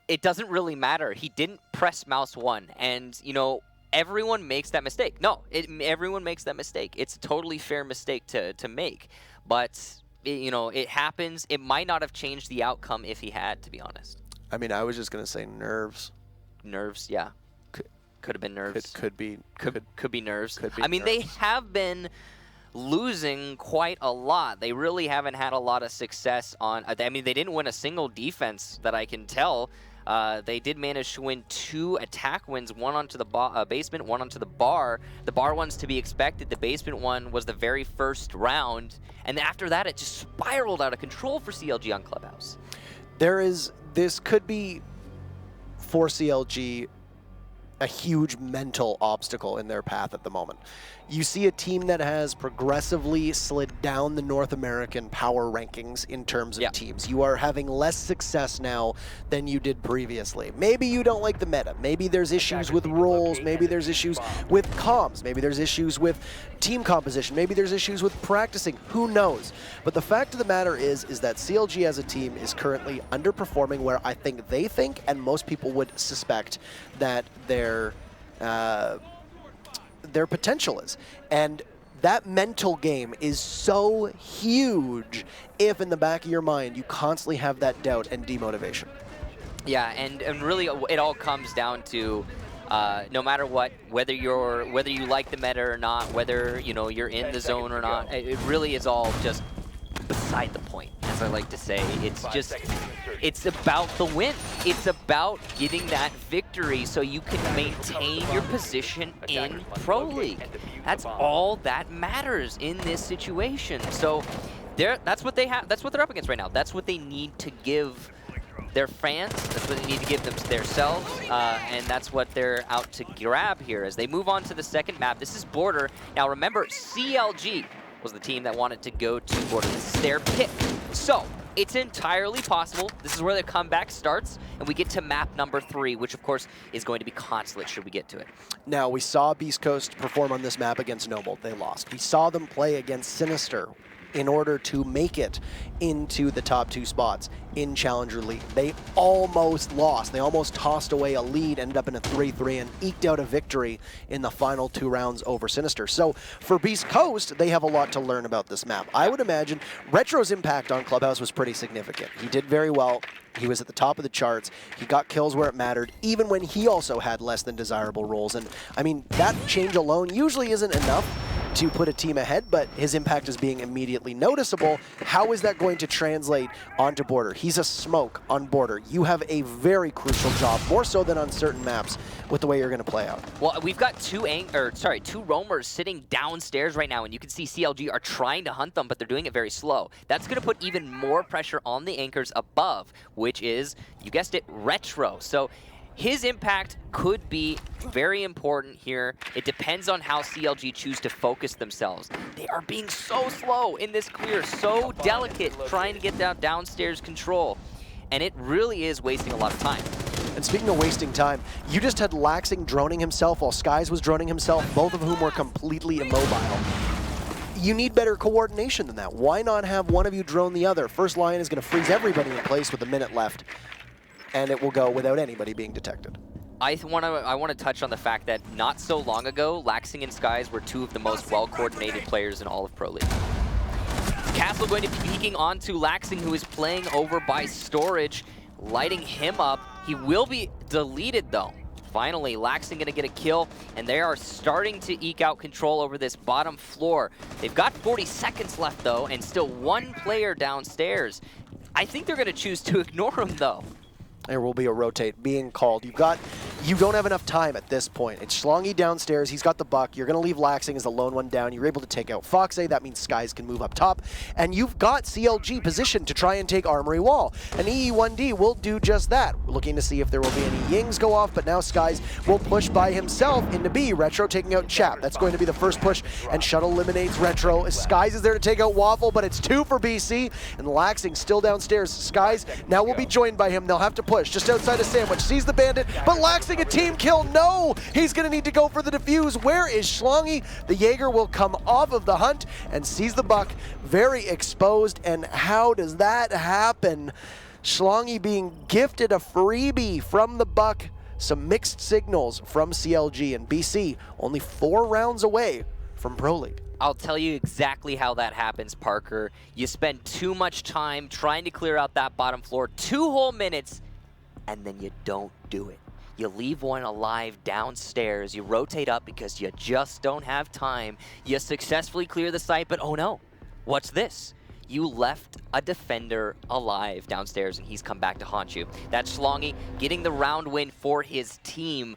It doesn't really matter. He didn't press mouse 1, and, you know, everyone makes that mistake. No, everyone makes that mistake. It's a totally fair mistake to make. But, you know, it happens. It might not have changed the outcome if he had, to be honest. I mean, I was just going to say nerves. Nerves, yeah. Could have been nerves. Could be. Could be nerves. Could be I mean, nerves. they have been losing quite a lot. They really haven't had a lot of success on. I mean, they didn't win a single defense that I can tell. They did manage to win 2 attack wins, one onto the basement, one onto the bar. The bar one's to be expected. The basement one was the very first round. And after that, it just spiraled out of control for CLG on Clubhouse. This could be, for CLG, a huge mental obstacle in their path at the moment. You see a team that has progressively slid down the North American power rankings in terms of teams. You are having less success now than you did previously. Maybe you don't like the meta. Maybe there's issues with roles. Maybe there's issues with comms. Maybe there's issues with team composition. Maybe there's issues with practicing. Who knows? But the fact of the matter is that CLG as a team is currently underperforming where I think they think, and most people would suspect, that their potential is. And that mental game is so huge if in the back of your mind you constantly have that doubt and demotivation. Yeah, and really it all comes down to no matter what, whether you like the meta or not, whether you're in the zone or not, it really is all just beside the point, as I like to say. It's about the win. It's about getting that victory so you can maintain your position in Pro League. That's all that matters in this situation. So that's what they have. That's what they're up against right now. That's what they need to give their fans. That's what they need to give them themselves, and that's what they're out to grab here as they move on to the second map. This is Border. Now remember, CLG was the team that wanted to go to Border. This is their pick. So it's entirely possible. This is where the comeback starts, and we get to map number 3, which of course is going to be Consulate, should we get to it. Now, we saw Beastcoast perform on this map against Noble. They lost. We saw them play against Sinister in order to make it into the top 2 spots in Challenger League. They almost lost. They almost tossed away a lead, ended up in a 3-3, and eked out a victory in the final 2 rounds over Sinister. So for Beastcoast, they have a lot to learn about this map. I would imagine Retro's impact on Clubhouse was pretty significant. He did very well. He was at the top of the charts. He got kills where it mattered, even when he also had less than desirable roles. And I mean, that change alone usually isn't enough to put a team ahead, but his impact is being immediately noticeable. How is that going to translate onto Border? He's a smoke on Border. You have a very crucial job, more so than on certain maps, with the way you're going to play out. Well, we've got two roamers sitting downstairs right now, and you can see CLG are trying to hunt them, but they're doing it very slow. That's going to put even more pressure on the anchors above, which is, you guessed it, Retro. So his impact could be very important here. It depends on how CLG choose to focus themselves. They are being so slow in this clear, so delicate, trying to get that downstairs control. And it really is wasting a lot of time. And speaking of wasting time, you just had Laxing droning himself while Skies was droning himself, both of whom were completely immobile. You need better coordination than that. Why not have one of you drone the other? First line is going to freeze everybody in place with a minute left, and it will go without anybody being detected. I want to touch on the fact that not so long ago, Laxing and Skies were 2 of the most well-coordinated players in all of Pro League. Castle going to be peeking onto Laxing, who is playing over by Storage, lighting him up. He will be deleted, though. Finally, Laxing going to get a kill, and they are starting to eke out control over this bottom floor. They've got 40 seconds left, though, and still 1 player downstairs. I think they're going to choose to ignore him, though. There will be a rotate being called. You don't have enough time at this point. It's Schlongy downstairs. He's got the buck. You're going to leave Laxing as the lone one down. You're able to take out Foxay. That means Skies can move up top. And you've got CLG positioned to try and take Armory Wall. And EE1D will do just that. We're looking to see if there will be any Yings go off, but now Skies will push by himself into B. Retro taking out Chap. That's going to be the first push, and Shuttle eliminates Retro. Skies is there to take out Waffle, but it's 2 for BC, and Laxing still downstairs. Skies now will be joined by him. They'll have to push just outside of Sandwich. Sees the bandit, but Laxing a team kill. No! He's going to need to go for the defuse. Where is Schlongy? The Jaeger will come off of the hunt and sees the buck. Very exposed, and how does that happen? Schlongy being gifted a freebie from the buck. Some mixed signals from CLG, and BC only 4 rounds away from Pro League. I'll tell you exactly how that happens, Parker. You spend too much time trying to clear out that bottom floor, 2 whole minutes, and then you don't do it. You leave one alive downstairs. You rotate up because you just don't have time. You successfully clear the site, but oh no, what's this? You left a defender alive downstairs, and he's come back to haunt you. That's Schlongy getting the round win for his team.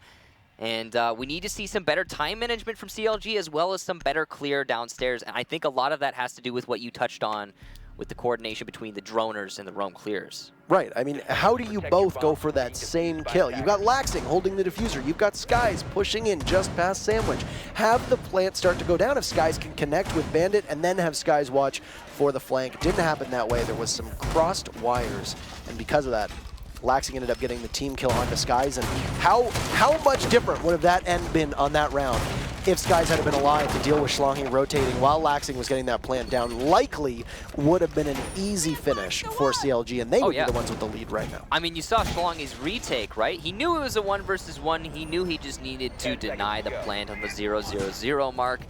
And we need to see some better time management from CLG, as well as some better clear downstairs. And I think a lot of that has to do with what you touched on with the coordination between the droners and the roam clears. Right. I mean, how do you both go for that same kill? You've got Laxing holding the diffuser. You've got Skies pushing in just past Sandwich. Have the plant start to go down if Skies can connect with Bandit, and then have Skies watch for the flank. It didn't happen that way. There was some crossed wires, and because of that, Laxing ended up getting the team kill onto Skies. And how much different would have that end been on that round if Skies had been alive to deal with Schlongy rotating while Laxing was getting that plant down? Likely would have been an easy finish for CLG, and they would be the ones with the lead right now. I mean, you saw Schlongy's retake, right? He knew it was a 1 versus 1. He knew he just needed to deny the plant on the 0-0-0 mark.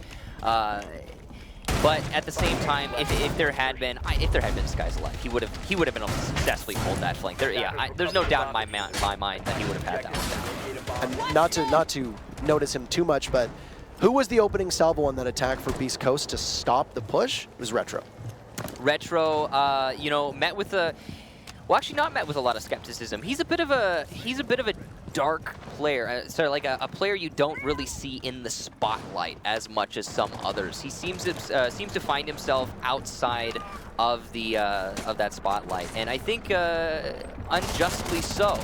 But at the same time, if there had been Skies alive, he would have been able to successfully hold that flank. There's no doubt in my mind that he would have had that one down. And not to notice him too much, but who was the opening salvo on that attack for Beastcoast to stop the push? It was Retro. Retro, you know, met with a, well, actually not met with a lot of skepticism. He's a bit of a dark player, like a player you don't really see in the spotlight as much as some others. He seems to find himself outside of that spotlight, and I think unjustly so.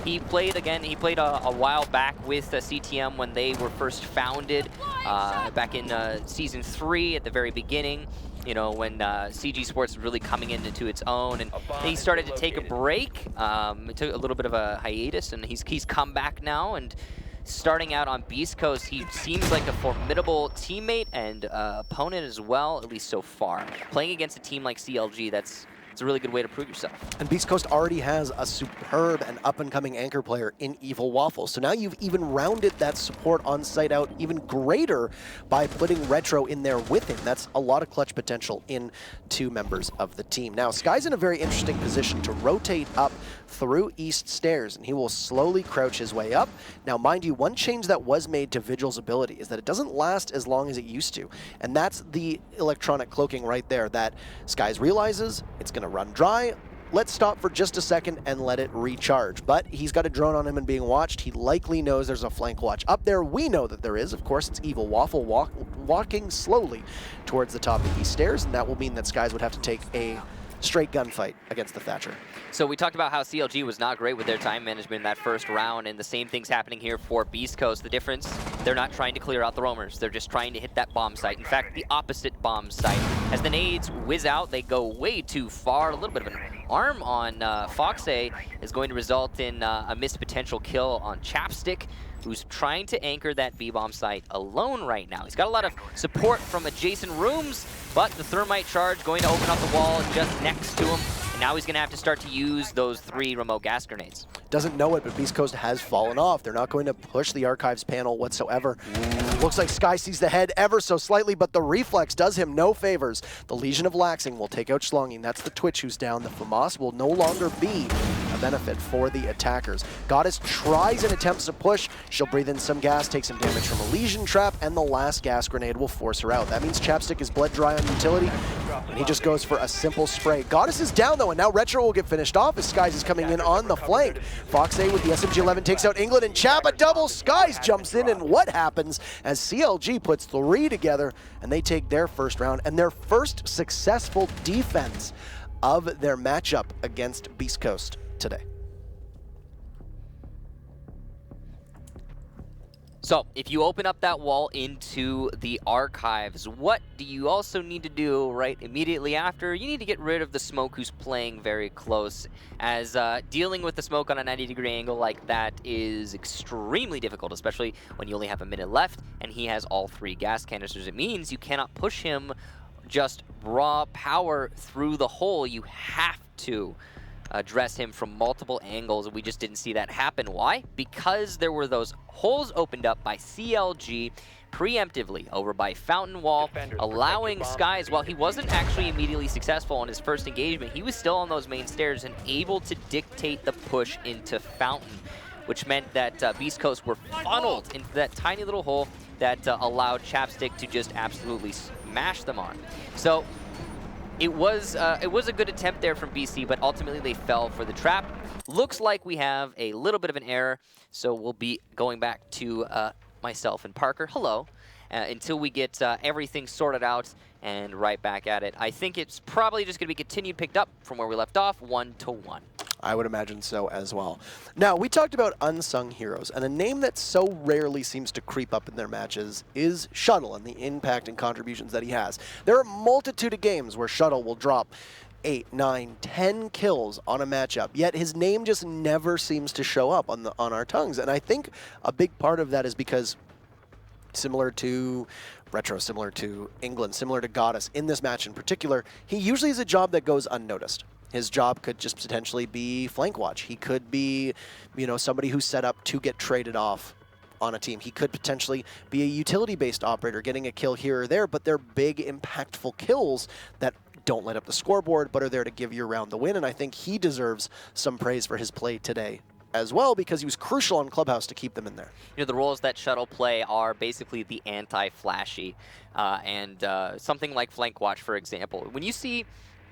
He played a while back with CTM when they were first founded, back in Season 3 at the very beginning. You know, when CG Sports was really coming into its own, and he started to take a break. It took a little bit of a hiatus, and he's come back now. And starting out on Beastcoast, he seems like a formidable teammate and opponent as well, at least so far. Playing against a team like CLG, it's a really good way to prove yourself. And Beastcoast already has a superb and up-and-coming anchor player in Evil Waffle. So now you've even rounded that support on site out even greater by putting Retro in there with him. That's a lot of clutch potential in 2 members of the team. Now, Sky's in a very interesting position to rotate up through East Stairs, and he will slowly crouch his way up. Now, mind you, one change that was made to Vigil's ability is that it doesn't last as long as it used to. And that's the electronic cloaking right there that Skies realizes it's going to run dry. Let's stop for just a second and let it recharge. But he's got a drone on him and being watched. He likely knows there's a flank watch up there. We know that there is. Of course, it's Evil Waffle walking slowly towards the top of East Stairs, and that will mean that Skies would have to take a straight gunfight against the Thatcher. So we talked about how CLG was not great with their time management in that first round, and the same thing's happening here for Beastcoast. The difference, they're not trying to clear out the roamers. They're just trying to hit that bomb site. In fact, the opposite bomb site. As the nades whiz out, they go way too far. A little bit of an arm on Foxay is going to result in a missed potential kill on Chapstick, who's trying to anchor that B-bomb site alone right now. He's got a lot of support from adjacent rooms, but the thermite charge going to open up the wall just next to him. And now he's going to have to start to use those 3 remote gas grenades. Doesn't know it, but Beastcoast has fallen off. They're not going to push the Archives panel whatsoever. Looks like Sky sees the head ever so slightly, but the reflex does him no favors. The Legion of Laxing will take out Schlongy. That's the Twitch who's down. The FAMAS will no longer be a benefit for the attackers. Goddess tries and attempts to push. She'll breathe in some gas, take some damage from a Legion trap, and the last gas grenade will force her out. That means Chapstick is bled dry on utility, and he just goes for a simple spray. Goddess is down though, and now Retro will get finished off as Skies is coming in on the flank. Foxay with the SMG-11 takes out England, and Chap a double. Skies jumps in, and what happens as CLG puts 3 together, and they take their first round and their first successful defense of their matchup against Beastcoast today. So, if you open up that wall into the Archives, what do you also need to do right immediately after? You need to get rid of the smoke who's playing very close, as dealing with the smoke on a 90-degree angle like that is extremely difficult, especially when you only have a minute left and he has all 3 gas canisters. It means you cannot push him just raw power through the hole. You have to address him from multiple angles, and we just didn't see that happen. Why? Because there were those holes opened up by CLG preemptively over by Fountain Wall, allowing Skies, while he wasn't actually immediately successful on his first engagement, he was still on those main stairs and able to dictate the push into Fountain. which meant that Beastcoast were funneled into that tiny little hole that allowed Chapstick to just absolutely smash them on. So it was a good attempt there from BC, but ultimately they fell for the trap. Looks like we have a little bit of an error, so we'll be going back to myself and Parker. Hello. Until we get everything sorted out and right back at it. I think it's probably just going to be continued picked up from where we left off, 1-1. I would imagine so as well. Now, we talked about unsung heroes, and a name that so rarely seems to creep up in their matches is Shuttle and the impact and contributions that he has. There are a multitude of games where Shuttle will drop 8, 9, 10 kills on a matchup, yet his name just never seems to show up on our tongues. And I think a big part of that is because similar to Retro, similar to England, similar to Goddess, in this match in particular, he usually has a job that goes unnoticed. His job could just potentially be flank watch. He could be, somebody who's set up to get traded off on a team. He could potentially be a utility-based operator, getting a kill here or there, but they're big, impactful kills that don't light up the scoreboard, but are there to give your round the win, and I think he deserves some praise for his play today as well, because he was crucial on Clubhouse to keep them in there. The roles that Shuttle play are basically the anti-flashy, and something like flank watch, for example. When you see,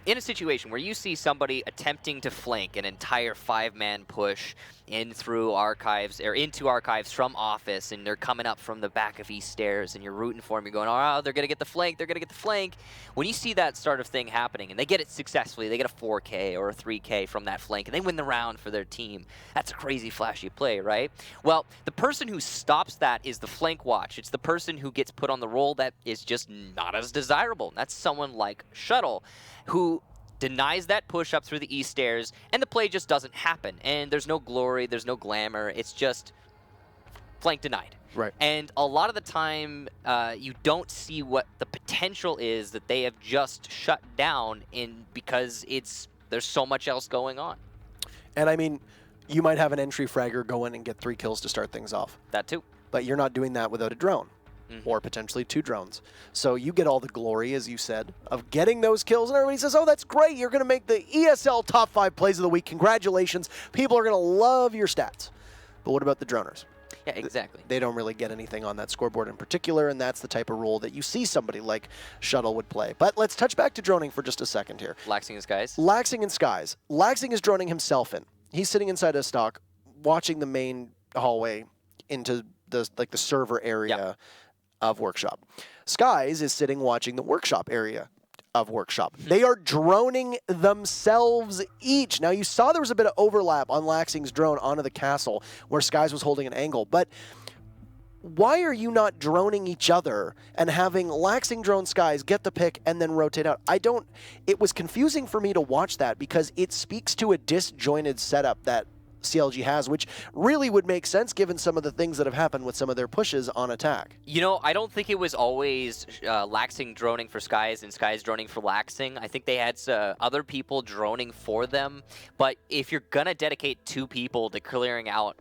in a situation where you see somebody attempting to flank an entire 5-man push in through archives, or into archives from office, and they're coming up from the back of East Stairs, and you're rooting for them, you're going, oh, they're going to get the flank, they're going to get the flank. When you see that sort of thing happening, and they get it successfully, they get a 4K or a 3K from that flank, and they win the round for their team, that's a crazy flashy play, right? Well, the person who stops that is the flank watch. It's the person who gets put on the role that is just not as desirable. That's someone like Shuttle, who denies that push up through the East Stairs, and the play just doesn't happen. And there's no glory, there's no glamour, it's just flank denied. Right. And a lot of the time, you don't see what the potential is that they have just shut down because there's so much else going on. And I mean, you might have an entry fragger go in and get 3 kills to start things off. That too. But you're not doing that without a drone. Or potentially 2 drones. So you get all the glory, as you said, of getting those kills, and everybody says, oh, that's great, you're going to make the ESL top 5 plays of the week, congratulations, people are going to love your stats. But what about the droners? Yeah, exactly. They don't really get anything on that scoreboard in particular, and that's the type of role that you see somebody like Shuttle would play. But let's touch back to droning for just a second here. Laxing in Skies? Laxing in Skies. Laxing is droning himself in. He's sitting inside a stock, watching the main hallway into the server area of Workshop. Skies is sitting watching the Workshop area of Workshop. They are droning themselves each. Now, you saw there was a bit of overlap on Laxing's drone onto the castle where Skies was holding an angle, but why are you not droning each other and having Laxing drone Skies get the pick and then rotate out? It was confusing for me to watch that because it speaks to a disjointed setup that CLG has, which really would make sense given some of the things that have happened with some of their pushes on attack. I don't think it was always Laxing droning for Skies and Skies droning for Laxing. I think they had other people droning for them. But if you're going to dedicate 2 people to clearing out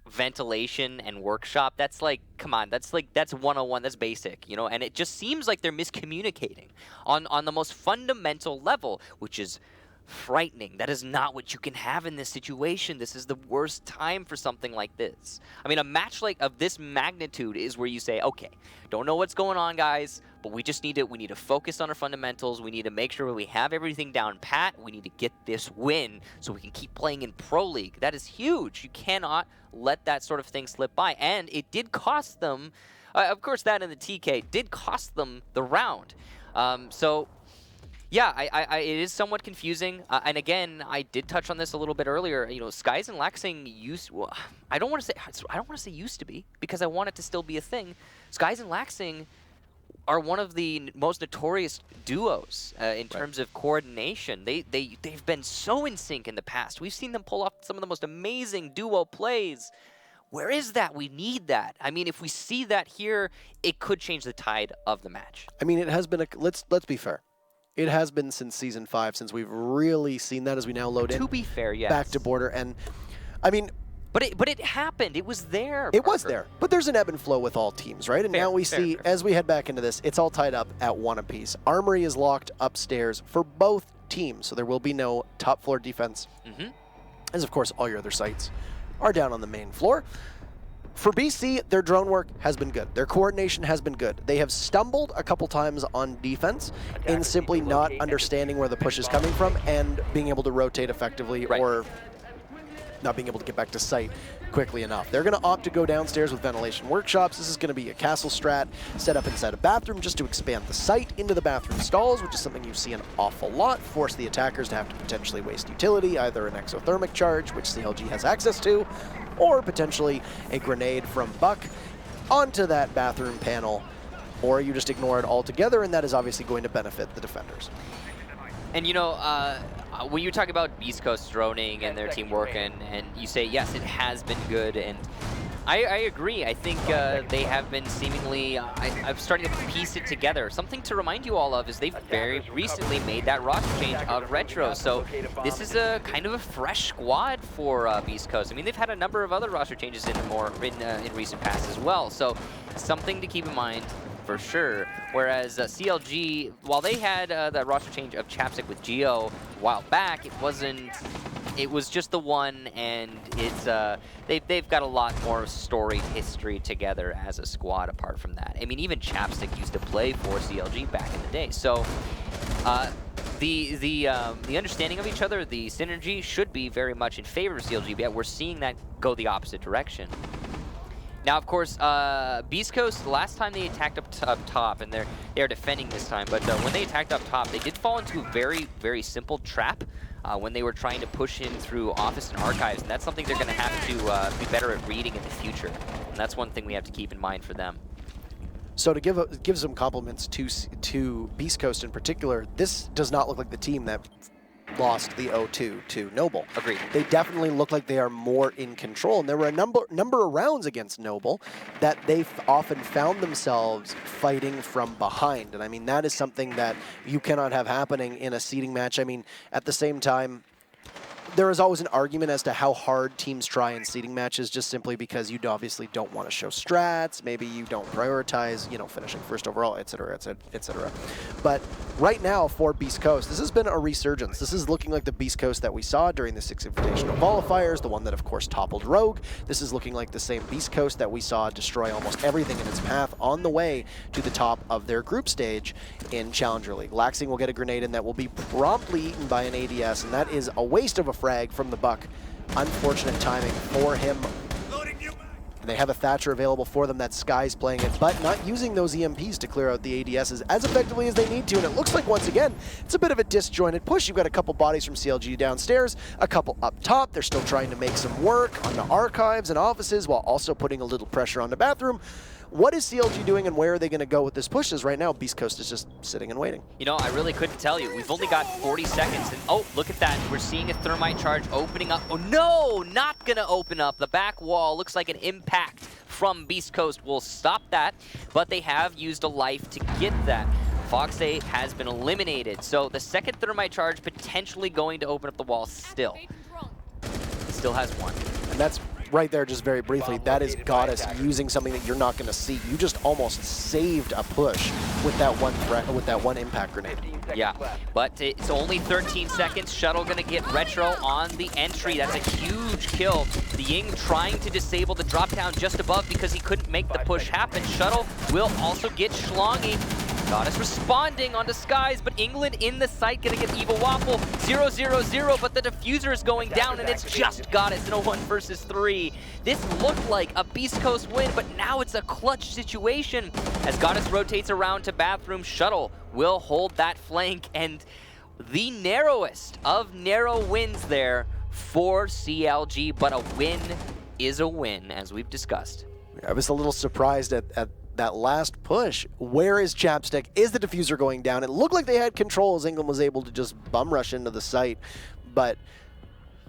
ventilation and Workshop, that's like, come on, that's 101, that's basic, and it just seems like they're miscommunicating on the most fundamental level, which is frightening. That is not what you can have in this situation. This is the worst time for something like this. I mean, a match of this magnitude is where you say, okay, don't know what's going on, guys, but we need to focus on our fundamentals. We need to make sure we have everything down pat. We need to get this win so we can keep playing in Pro League. That is huge. You cannot let that sort of thing slip by. And it did cost them, of course, that and the TK did cost them the round. Yeah, it is somewhat confusing, and again, I did touch on this a little bit earlier. Skies and Laxing I don't want to say used to be, because I want it to still be a thing. Skies and Laxing are one of the most notorious duos in terms of coordination. They've been so in sync in the past. We've seen them pull off some of the most amazing duo plays. Where is that? We need that. I mean, if we see that here, it could change the tide of the match. I mean, it has been let's be fair. It has been since Season 5 since we've really seen that as we now load in. To be fair, yes. Back to Border. And, I mean... But it happened. It was there, It was there. But there's an ebb and flow with all teams, right? And now we see, as we head back into this, it's all tied up at 1 apiece. Armory is locked upstairs for both teams, so there will be no top floor defense. As, of course, all your other sites are down on the main floor. For BC, their drone work has been good. Their coordination has been good. They have stumbled a couple times on defense in simply not understanding where the push is coming from and being able to rotate effectively or not being able to get back to site quickly enough. They're going to opt to go downstairs with ventilation workshops. This is going to be a castle strat set up inside a bathroom just to expand the site into the bathroom stalls, which is something you see an awful lot. Force the attackers to have to potentially waste utility, either an exothermic charge, which CLG has access to, or potentially a grenade from Buck onto that bathroom panel, or you just ignore it altogether, and that is obviously going to benefit the defenders. And you know, when you talk about Beastcoast droning and their teamwork, and you say, yes, it has been good, and I agree. I think they have been seemingly, I'm starting to piece it together. Something to remind you all of is they've very recently made that roster change of Retro. So this is a kind of a fresh squad for Beastcoast. I mean, they've had a number of other roster changes in recent past as well. So something to keep in mind for sure. Whereas CLG, while they had that roster change of Chapstick with Geo a while back, it was just the one, and it's they've got a lot more storied history together as a squad apart from that. I mean, even Chapstick used to play for CLG back in the day. So the understanding of each other, the synergy should be very much in favor of CLG, but yet we're seeing that go the opposite direction. Now, of course, Beastcoast, last time they attacked up top, and they're defending this time, but when they attacked up top, they did fall into a very, very simple trap when they were trying to push in through Office and Archives, and that's something they're going to have to be better at reading in the future. And that's one thing we have to keep in mind for them. So to give some compliments to Beastcoast in particular, this does not look like the team that lost the 0-2 to Noble. Agreed. They definitely look like they are more in control, and there were a number of rounds against Noble that they often found themselves fighting from behind, and I mean that is something that you cannot have happening in a seeding match. I mean, at the same time, there is always an argument as to how hard teams try in seeding matches, just simply because you obviously don't want to show strats, maybe you don't prioritize, you know, finishing first overall, etc., etc., etc. But right now for Beastcoast, this has been a resurgence. This is looking like the Beastcoast that we saw during the 6 Invitational Qualifiers, the one that of course toppled Rogue. This is looking like the same Beastcoast that we saw destroy almost everything in its path on the way to the top of their group stage in Challenger League. Laxing will get a grenade in that will be promptly eaten by an ADS, and that is a waste of a frag from the Buck. Unfortunate timing for him. And they have a Thatcher available for them. That Sky's playing it, but not using those EMPs to clear out the ADSs as effectively as they need to. And it looks like, once again, it's a bit of a disjointed push. You've got a couple bodies from CLG downstairs, a couple up top. They're still trying to make some work on the Archives and Offices while also putting a little pressure on the bathroom. What is CLG doing, and where are they going to go with this push? As right now, Beastcoast is just sitting and waiting. You know, I really couldn't tell you. We've only got 40 seconds, and oh, look at that. We're seeing a thermite charge opening up. Oh, no, not going to open up. The back wall looks like an impact from Beastcoast will stop that, but they have used a life to get that. Fox 8 has been eliminated, so the second thermite charge potentially going to open up the wall still. Still has one. And that's right there, just very briefly, that is Goddess using something that you're not going to see. You just almost saved a push with that one impact grenade. Yeah, but it's only 13 seconds. Shuttle going to get Retro on the entry. That's a huge kill. The Ying trying to disable the drop down just above because he couldn't make the push happen. Shuttle will also get Schlongy. Goddess responding onto Skies, but England in the site gonna get Evil Waffle. 0-0-0, but the diffuser is going down, and it's just Goddess in a 1 versus 3. This looked like a Beastcoast win, but now it's a clutch situation. As Goddess rotates around to bathroom, Shuttle will hold that flank, and the narrowest of narrow wins there for CLG, but a win is a win, as we've discussed. I was a little surprised at that last push. Where is Chapstick? Is the diffuser going down? It looked like they had control as England was able to just bum rush into the site, but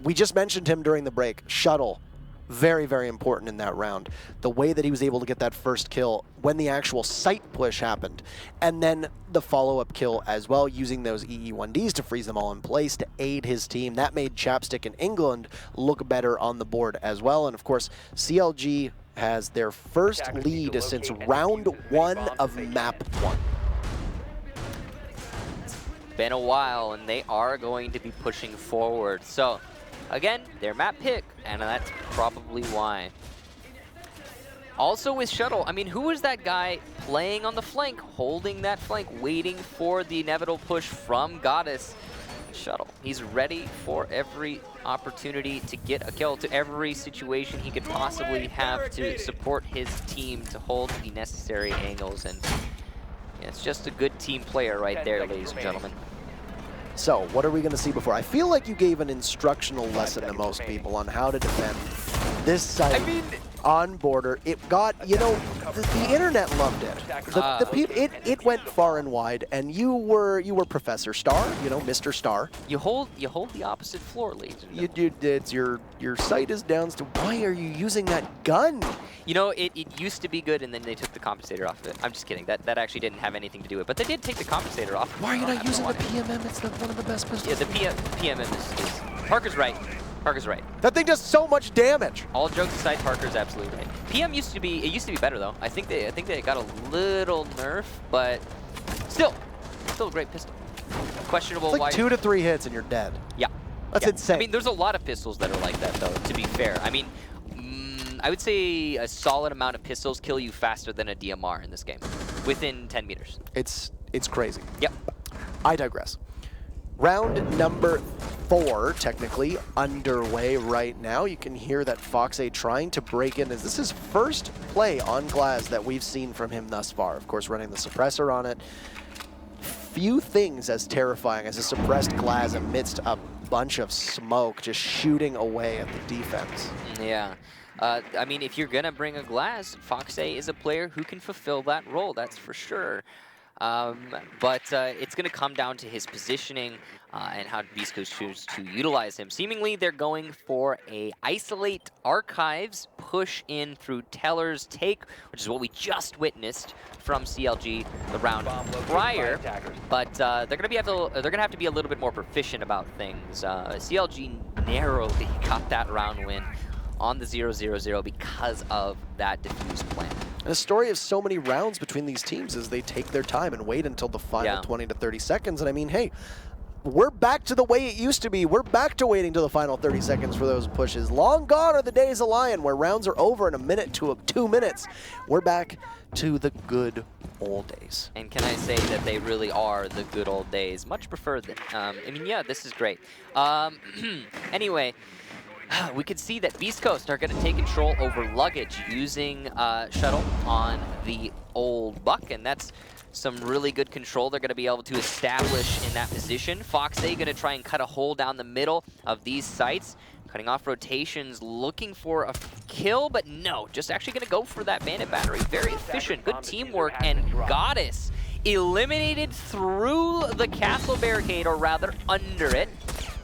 we just mentioned him during the break. Shuttle, very, very important in that round. The way that he was able to get that first kill when the actual site push happened, and then the follow-up kill as well, using those EE1Ds to freeze them all in place to aid his team. That made Chapstick and England look better on the board as well. And of course, CLG has their first lead since round 1 of map 1. It's been a while, and they are going to be pushing forward. So Again, their map pick, and that's probably why. Also with Shuttle, I mean, who is that guy playing on the flank, holding that flank, waiting for the inevitable push from Goddess? Shuttle. He's ready for every opportunity to get a kill, to every situation he could possibly have to support his team to hold the necessary angles. And yeah, it's just a good team player right there, ladies and gentlemen. So, what are we going to see before? I feel like you gave an instructional lesson to most people on how to defend this site on border. It got, you know, the internet loved it. It went far and wide, and you were Professor Star, you know, Mr. Star. You hold the opposite floor, ladies and gentlemen. It's your site is down. Why are you using that gun? You know, it used to be good, and then they took the compensator off of it. I'm just kidding. That actually didn't have anything to do with it, but they did take the compensator off. Why are you not using the PMM? It's one of the best pistols. Yeah, the PMM is Parker's right. Parker's right. That thing does so much damage. All jokes aside, Parker's absolutely right. PM used to be better though. I think they got a little nerf, but still a great pistol. Questionable. It's like why 2 to 3 hits and you're dead. Yeah. That's insane. I mean, there's a lot of pistols that are like that though, to be fair. I mean, I would say a solid amount of pistols kill you faster than a DMR in this game, within 10 meters. It's crazy. Yep. I digress. Round number 4, technically, underway right now. You can hear that Fox8 trying to break in, as this is first play on Glaz that we've seen from him thus far. Of course, running the suppressor on it. Few things as terrifying as a suppressed Glaz amidst a bunch of smoke, just shooting away at the defense. Yeah. I mean, if you're going to bring a Glaz, Fox8 is a player who can fulfill that role, that's for sure. But it's going to come down to his positioning and how Beastcoast choose to utilize him. Seemingly, they're going for a isolate archives push in through Teller's take, which is what we just witnessed from CLG the round prior. But they're going to have to be a little bit more proficient about things. CLG narrowly got that round win on the 0-0-0 because of that diffuse plan. And a story of so many rounds between these teams is they take their time and wait until the final 20 to 30 seconds. And I mean, hey, we're back to the way it used to be. We're back to waiting to the final 30 seconds for those pushes. Long gone are the days of Lion where rounds are over in a minute to 2 minutes. We're back to the good old days. And can I say that they really are the good old days? Much prefer them. I mean, yeah, this is great. Anyway, we could see that Beastcoast are going to take control over luggage using Shuttle on the old Buck, and that's some really good control they're going to be able to establish in that position. Fox8 going to try and cut a hole down the middle of these sites, cutting off rotations, looking for a kill, but no, just actually going to go for that bandit battery. Very efficient, good teamwork, and Goddess eliminated through the castle barricade, or rather under it,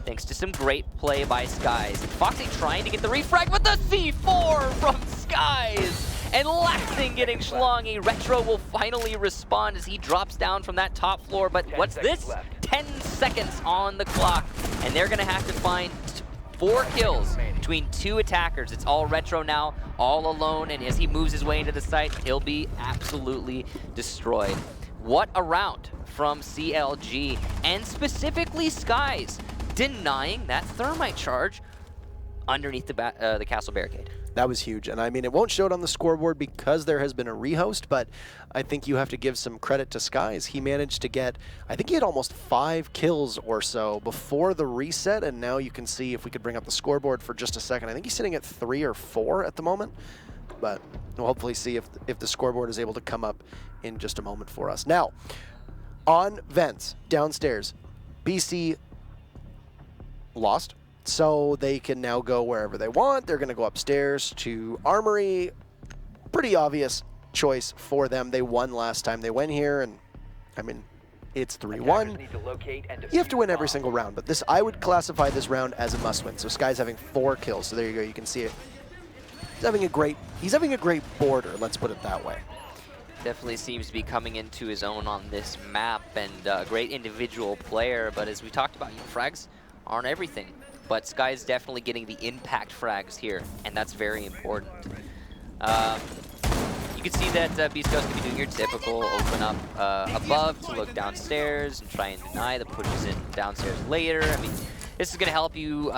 thanks to some great play by Skies. Fox8 trying to get the refrag, but the C4 from Skies! And Laxing getting schlongy. Retro will finally respond as he drops down from that top floor, but what's this? 10 seconds on the clock, and they're gonna have to find 4 kills between 2 attackers. It's all Retro now, all alone, and as he moves his way into the site, he'll be absolutely destroyed. What a round from CLG, and specifically Skies, denying that thermite charge underneath the castle barricade. That was huge, and I mean, it won't show it on the scoreboard because there has been a rehost, but I think you have to give some credit to Skies. He managed to get, I think he had almost 5 kills or so before the reset, and now you can see, if we could bring up the scoreboard for just a second, I think he's sitting at 3 or 4 at the moment, but we'll hopefully see if the scoreboard is able to come up in just a moment for us. Now, on vents, downstairs, BC lost. So they can now go wherever they want. They're going to go upstairs to Armory. Pretty obvious choice for them. They won last time they went here, and I mean, it's 3-1. You have to win every single round, but this, I would classify this round as a must-win. So Sky's having 4 kills. So there you go. You can see it. He's having a great border. Let's put it that way. Definitely seems to be coming into his own on this map, and a great individual player. But as we talked about, frags aren't everything. But Sky's definitely getting the impact frags here, and that's very important. You can see that Beastcoast can be doing your typical open up above to look downstairs and try and deny the pushes in downstairs later. I mean, This is going to help you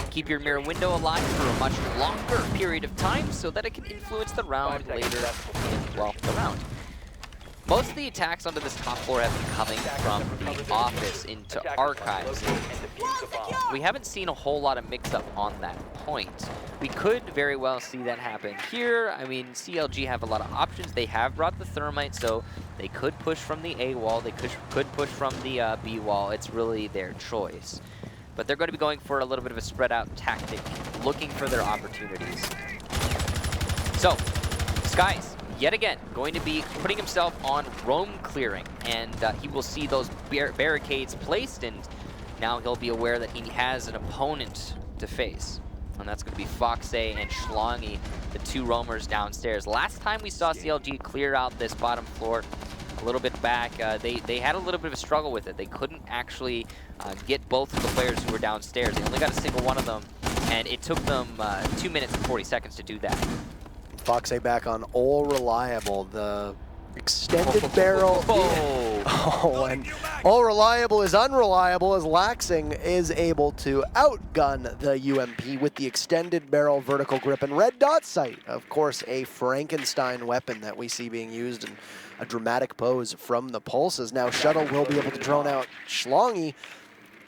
keep your mirror window alive for a much longer period of time so that it can influence the round later in, well, the round. Most of the attacks onto this top floor have been coming from the office into archives. We haven't seen a whole lot of mix-up on that point. We could very well see that happen here. I mean, CLG have a lot of options. They have brought the thermite, so they could push from the A wall. They could push from the B wall. It's really their choice. But they're going to be going for a little bit of a spread-out tactic, looking for their opportunities. So, Skies, yet again, going to be putting himself on roam clearing, and he will see those barricades placed, and now he'll be aware that he has an opponent to face. And that's going to be Foxe and Schlongy, the two roamers downstairs. Last time we saw CLG clear out this bottom floor a little bit back, they had a little bit of a struggle with it. They couldn't actually get both of the players who were downstairs. They only got a single one of them, and it took them 2 minutes and 40 seconds to do that. Foxe back on all reliable, the extended barrel. Oh, and all reliable is unreliable as Laxing is able to outgun the UMP with the extended barrel vertical grip and red dot sight. Of course, a Frankenstein weapon that we see being used in a dramatic pose from the pulses. Now Shuttle will be able to drone out Schlongy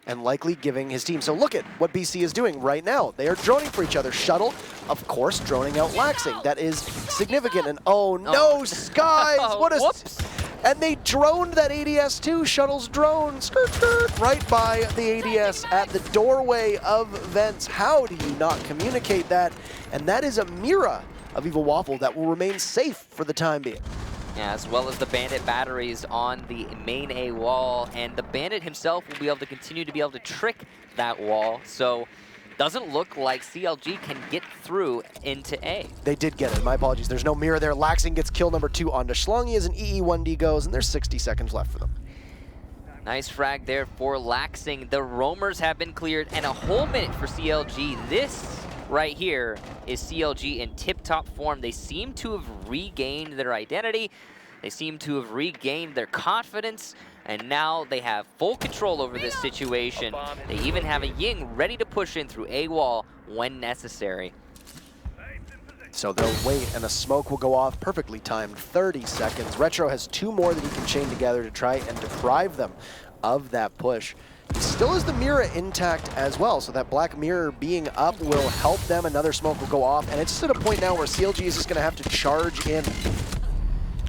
and likely giving his team. So look at what BC is doing right now. They are droning for each other. Shuttle, of course, droning out Laxing. That is significant. And oh no, Skies! What a... Whoops. And they droned that ADS too. Shuttle's drone, skirt, skirt, right by the ADS at the doorway of vents. How do you not communicate that? And that is a Mira of Evil Waffle that will remain safe for the time being. Yeah, as well as the Bandit batteries on the main A wall, and the Bandit himself will be able to continue to be able to trick that wall, so doesn't look like CLG can get through into A. They did get it, my apologies. There's no mirror there. Laxing gets kill number 2 onto Schlongy as an EE1D goes, and there's 60 seconds left for them. Nice frag there for Laxing. The roamers have been cleared, and a whole minute for CLG. This right here is CLG in tip-top form. They seem to have regained their identity. They seem to have regained their confidence, and now they have full control over this situation. They even have a Ying ready to push in through A wall when necessary. So they'll wait, and a smoke will go off, perfectly timed, 30 seconds. Retro has 2 more that he can chain together to try and deprive them of that push. He still has the mirror intact as well, so that black mirror being up will help them. Another smoke will go off, and it's just at a point now where CLG is just going to have to charge in,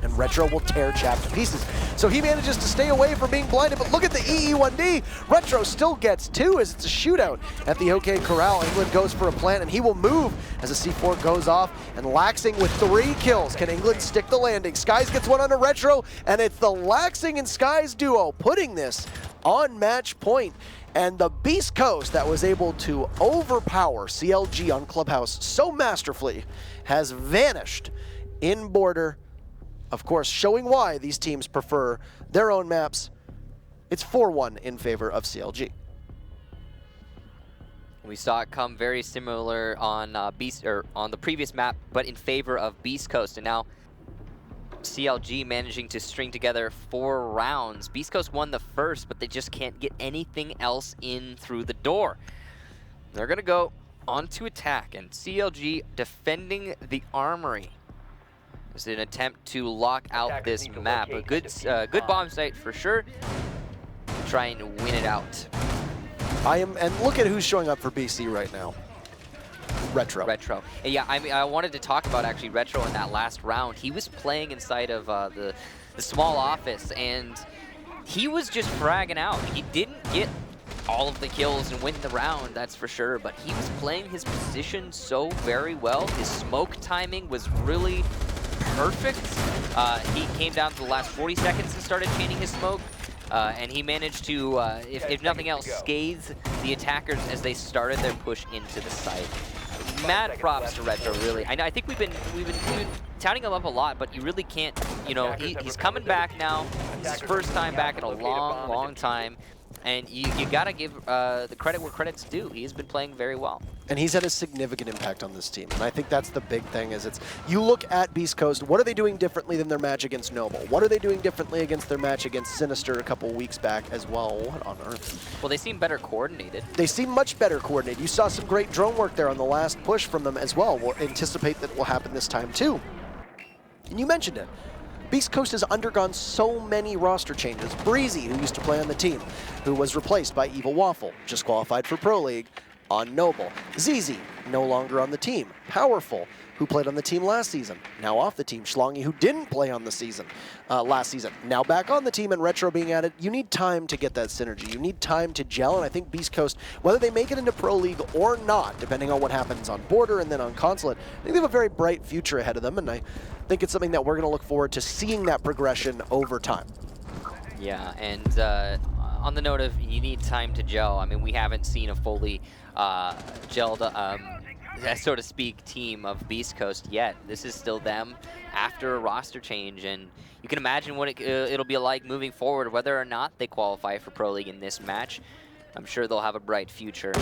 and Retro will tear Chap to pieces. So he manages to stay away from being blinded, but look at the EE1D. Retro still gets 2 as it's a shootout at the OK Corral. England goes for a plant, and he will move as a C4 goes off, and Laxing with 3 kills. Can England stick the landing? Skies gets one onto Retro, and it's the Laxing and Skies duo putting this on match point. And the Beastcoast that was able to overpower CLG on Clubhouse so masterfully has vanished in Border. Of course, showing why these teams prefer their own maps. It's 4-1 in favor of CLG. We saw it come very similar on on the previous map, but in favor of Beastcoast. And now CLG managing to string together 4 rounds. Beastcoast won the first, but they just can't get anything else in through the door. They're going to go on to attack, and CLG defending the armory. It's an attempt to lock out this map. A good bomb site for sure. Try and win it out. And look at who's showing up for BC right now. Retro. Retro. And yeah, I mean, I wanted to talk about actually Retro in that last round. He was playing inside of the small office, and he was just fragging out. He didn't get all of the kills and win the round, that's for sure, but he was playing his position so very well. His smoke timing was really perfect. He came down to the last 40 seconds and started chaining his smoke, and he managed to, if nothing else, scathe the attackers as they started their push into the site. Mad props to Retro, really. I think we've been touting him up a lot, but you really can't, you know, he's coming back now. It's his first time back in a long, long time. And you got to give the credit where credit's due. He's been playing very well. And he's had a significant impact on this team. And I think that's the big thing is you look at Beastcoast, what are they doing differently than their match against Noble? What are they doing differently against their match against Sinister a couple weeks back as well? What on earth? Well, they seem better coordinated. They seem much better coordinated. You saw some great drone work there on the last push from them as well. We'll anticipate that will happen this time too. And you mentioned it. Beastcoast has undergone so many roster changes. Breezy, who used to play on the team, who was replaced by Evil Waffle, just qualified for Pro League on Noble. ZZ, no longer on the team. Powerful, who played on the team last season, now off the team. Schlongy, who didn't play on the season last season, now back on the team, and Retro being added. You need time to get that synergy. You need time to gel, and I think Beastcoast, whether they make it into Pro League or not, depending on what happens on Border and then on Consulate, I think they have a very bright future ahead of them, and I think it's something that we're going to look forward to seeing that progression over time. Yeah, and on the note of you need time to gel, I mean, we haven't seen a fully gelled, so to speak, team of Beastcoast yet. This is still them after a roster change, and you can imagine what it'll be like moving forward, whether or not they qualify for Pro League in this match. I'm sure they'll have a bright future.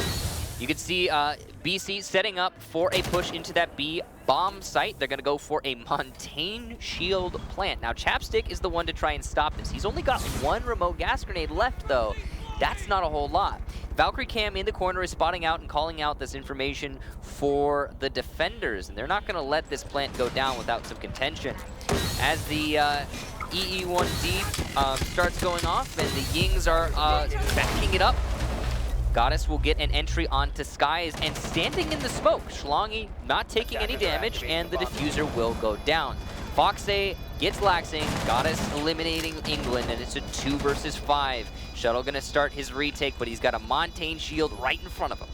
You can see BC setting up for a push into that B bomb site. They're going to go for a Montaigne shield plant. Now, Chapstick is the one to try and stop this. He's only got one remote gas grenade left, though. That's not a whole lot. Valkyrie Cam in the corner is spotting out and calling out this information for the defenders, and they're not going to let this plant go down without some contention. As the EE1D starts going off and the Yings are backing it up, Goddess will get an entry onto Skies, and standing in the smoke, Schlongy not taking any damage, and the diffuser will go down. Foxay gets Laxing, Goddess eliminating England, and it's a 2 versus 5. Shuttle gonna start his retake, but he's got a Montaigne shield right in front of him.